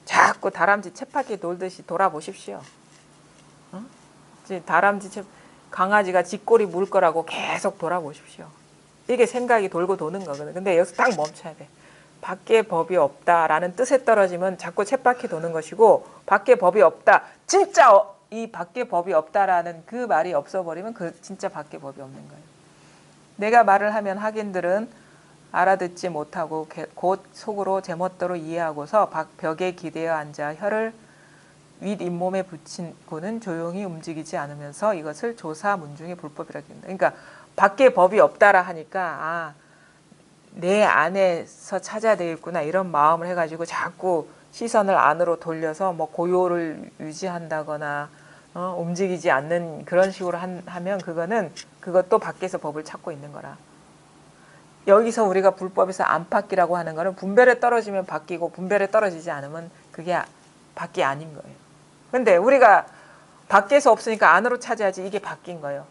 자꾸 다람쥐 쳇바퀴 돌듯이 돌아보십시오. 다람쥐 강아지가 쥐꼬리 물 거라고 계속 돌아보십시오. 이게 생각이 돌고 도는 거거든. 근데 여기서 딱 멈춰야 돼. 밖에 법이 없다라는 뜻에 떨어지면 자꾸 쳇바퀴 도는 것이고 밖에 법이 없다. 진짜 이 밖에 법이 없다라는 그 말이 없어버리면 진짜 밖에 법이 없는 거예요. 내가 말을 하면 학인들은 알아듣지 못하고 곧 속으로 제멋대로 이해하고서 벽에 기대어 앉아 혀를 윗 잇몸에 붙이고는 조용히 움직이지 않으면서 이것을 조사문중의 불법이라고 합니다. 그러니까 밖에 법이 없다라 하니까 내 안에서 찾아야 되겠구나 이런 마음을 해가지고 자꾸 시선을 안으로 돌려서 뭐 고요를 유지한다거나 움직이지 않는 그런 식으로 하면 그것도 밖에서 법을 찾고 있는 거라. 여기서 우리가 불법에서 안팎이라고 하는 거는 분별에 떨어지면 바뀌고 분별에 떨어지지 않으면 그게 밖이 아닌 거예요. 근데 우리가 밖에서 없으니까 안으로 찾아야지 이게 바뀐 거예요.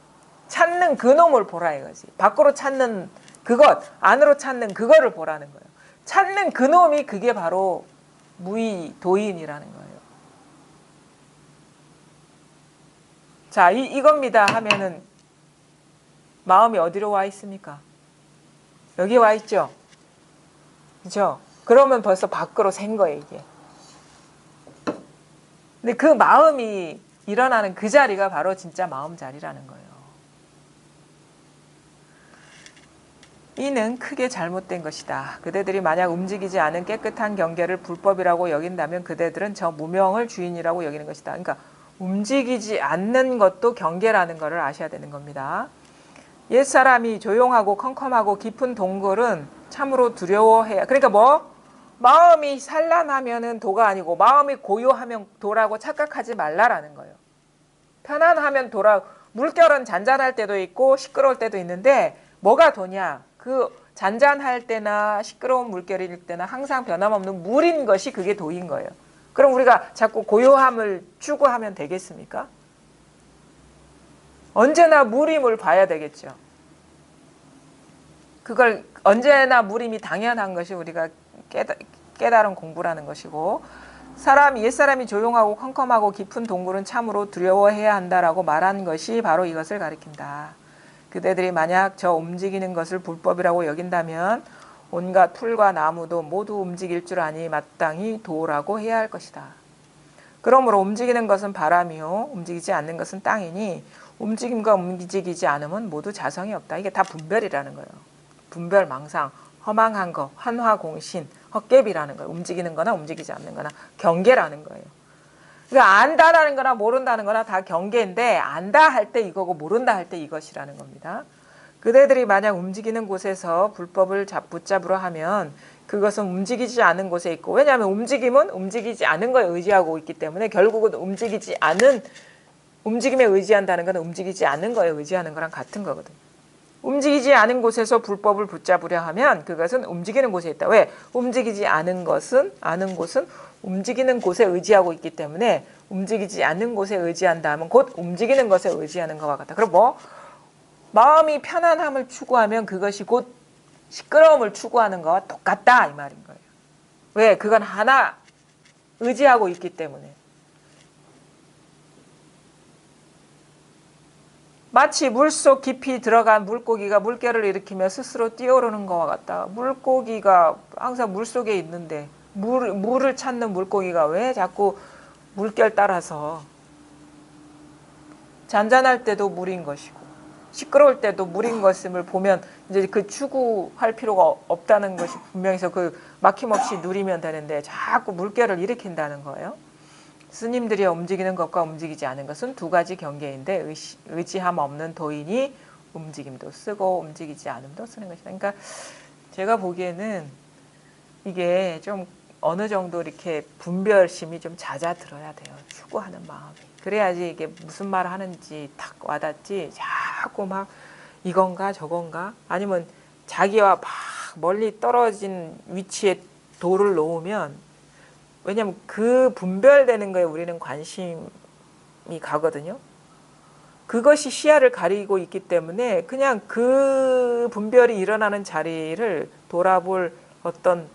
찾는 그놈을 보라 이거지. 밖으로 찾는 그것, 안으로 찾는 그거를 보라는 거예요. 찾는 그놈이 그게 바로 무의 도인이라는 거예요. 자, 이겁니다 하면은 마음이 어디로 와 있습니까? 여기 와 있죠? 그죠? 그러면 벌써 밖으로 샌 거예요, 이게. 근데 그 마음이 일어나는 그 자리가 바로 진짜 마음 자리라는 거예요. 이는 크게 잘못된 것이다. 그대들이 만약 움직이지 않은 깨끗한 경계를 불법이라고 여긴다면 그대들은 저 무명을 주인이라고 여기는 것이다. 그러니까 움직이지 않는 것도 경계라는 것을 아셔야 되는 겁니다. 옛사람이 조용하고 컴컴하고 깊은 동굴은 참으로 두려워해야. 그러니까 뭐? 마음이 산란하면은 도가 아니고 마음이 고요하면 도라고 착각하지 말라라는 거예요. 편안하면 도라. 물결은 잔잔할 때도 있고 시끄러울 때도 있는데 뭐가 도냐? 그 잔잔할 때나 시끄러운 물결일 때나 항상 변함없는 물인 것이 그게 도인 거예요. 그럼 우리가 자꾸 고요함을 추구하면 되겠습니까? 언제나 무림을 봐야 되겠죠. 그걸 언제나 무림이 당연한 것이 우리가 깨달은 공부라는 것이고, 옛사람이 조용하고 컴컴하고 깊은 동굴은 참으로 두려워해야 한다라고 말한 것이 바로 이것을 가리킨다. 그대들이 만약 저 움직이는 것을 불법이라고 여긴다면 온갖 풀과 나무도 모두 움직일 줄 아니 마땅히 도라고 해야 할 것이다. 그러므로 움직이는 것은 바람이요 움직이지 않는 것은 땅이니 움직임과 움직이지 않음은 모두 자성이 없다. 이게 다 분별이라는 거예요. 분별, 망상, 허망한 거, 환화공신, 헛개비라는 거예요. 움직이는 거나 움직이지 않는 거나 경계라는 거예요. 그러니까 안다라는 거나 모른다는 거나 다 경계인데 안다 할 때 이거고 모른다 할 때 이것이라는 겁니다. 그대들이 만약 움직이는 곳에서 불법을 붙잡으려 하면 그것은 움직이지 않은 곳에 있고, 왜냐하면 움직임은 움직이지 않은 거에 의지하고 있기 때문에 결국은 움직임에 의지한다는 것은 움직이지 않는 거에 의지하는 거랑 같은 거거든요. 움직이지 않은 곳에서 불법을 붙잡으려 하면 그것은 움직이는 곳에 있다. 왜? 움직이지 않은 곳은 움직이는 곳에 의지하고 있기 때문에 움직이지 않는 곳에 의지한다 하면 곧 움직이는 것에 의지하는 것과 같다. 그럼 뭐? 마음이 편안함을 추구하면 그것이 곧 시끄러움을 추구하는 것과 똑같다 이 말인 거예요. 왜? 그건 하나 의지하고 있기 때문에. 마치 물속 깊이 들어간 물고기가 물결을 일으키며 스스로 뛰어오르는 것과 같다. 물고기가 항상 물속에 있는데 물을 찾는 물고기가 왜 자꾸 물결 따라서 잔잔할 때도 물인 것이고 시끄러울 때도 물인 것임을 보면 이제 그 추구할 필요가 없다는 것이 분명해서 그 막힘없이 누리면 되는데 자꾸 물결을 일으킨다는 거예요. 스님들이 움직이는 것과 움직이지 않은 것은 두 가지 경계인데 의지함 없는 도인이 움직임도 쓰고 움직이지 않음도 쓰는 것이다. 그러니까 제가 보기에는 이게 좀 어느 정도 이렇게 분별심이 좀 잦아들어야 돼요. 추구하는 마음이. 그래야지 이게 무슨 말을 하는지 탁 와닿지. 자꾸 막 이건가 저건가 아니면 자기와 막 멀리 떨어진 위치에 돌을 놓으면, 왜냐하면 그 분별되는 거에 우리는 관심이 가거든요. 그것이 시야를 가리고 있기 때문에 그냥 그 분별이 일어나는 자리를 돌아볼 어떤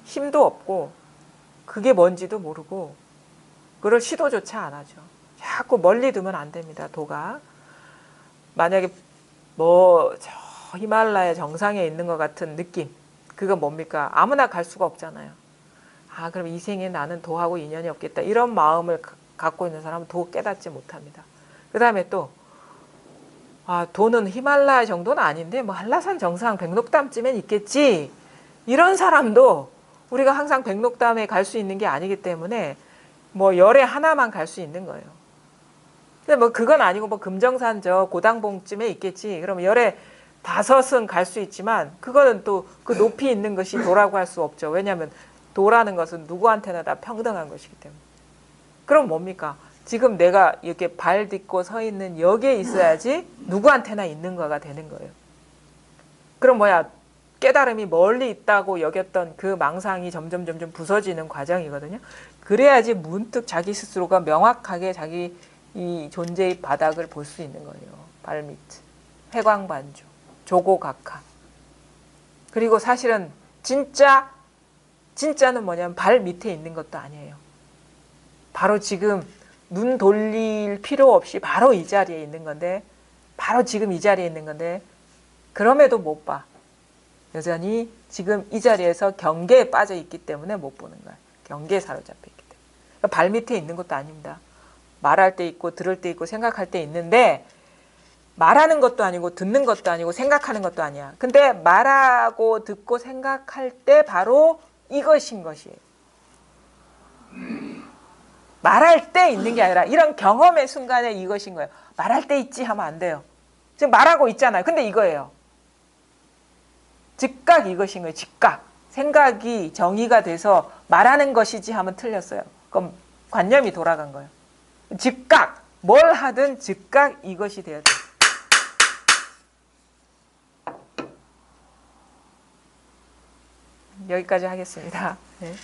힘도 없고 그게 뭔지도 모르고 그럴 시도조차 안 하죠. 자꾸 멀리 두면 안 됩니다. 도가. 만약에 뭐 저 히말라야 정상에 있는 것 같은 느낌, 그건 뭡니까? 아무나 갈 수가 없잖아요. 아, 그럼 이 생에 나는 도하고 인연이 없겠다. 이런 마음을 갖고 있는 사람은 도 깨닫지 못합니다. 그 다음에 또 도는 히말라야 정도는 아닌데 뭐 한라산 정상 백록담쯤엔 있겠지. 이런 사람도 우리가 항상 백록담에 갈 수 있는 게 아니기 때문에 뭐 열에 하나만 갈 수 있는 거예요. 근데 뭐 그건 아니고 뭐 금정산 저 고당봉쯤에 있겠지. 그럼 열에 5은 갈 수 있지만 그거는 또 그 높이 있는 것이 도라고 할 수 없죠. 왜냐하면 도라는 것은 누구한테나 다 평등한 것이기 때문에. 그럼 뭡니까? 지금 내가 이렇게 발 딛고 서 있는 여기에 있어야지 누구한테나 있는 거가 되는 거예요. 그럼 뭐야? 깨달음이 멀리 있다고 여겼던 그 망상이 점점 부서지는 과정이거든요. 그래야지 문득 자기 스스로가 명확하게 자기 이 존재의 바닥을 볼 수 있는 거예요. 발밑, 회광반주, 조고각하. 그리고 사실은 진짜는 뭐냐면 발 밑에 있는 것도 아니에요. 바로 지금 눈 돌릴 필요 없이 바로 이 자리에 있는 건데, 바로 지금 이 자리에 있는 건데, 그럼에도 못 봐. 여전히 지금 이 자리에서 경계에 빠져 있기 때문에 못 보는 거야. 경계에 사로잡혀 있기 때문에. 그러니까 발 밑에 있는 것도 아닙니다. 말할 때 있고 들을 때 있고 생각할 때 있는데 말하는 것도 아니고 듣는 것도 아니고 생각하는 것도 아니야. 근데 말하고 듣고 생각할 때 바로 이것인 것이에요. 말할 때 있는 게 아니라 이런 경험의 순간에 이것인 거예요. 말할 때 있지 하면 안 돼요. 지금 말하고 있잖아요. 근데 이거예요. 즉각 이것인 거예요. 즉각. 생각이 정의가 돼서 말하는 것이지 하면 틀렸어요. 그럼 관념이 돌아간 거예요. 즉각. 뭘 하든 즉각 이것이 돼야 돼요. 여기까지 하겠습니다. 네.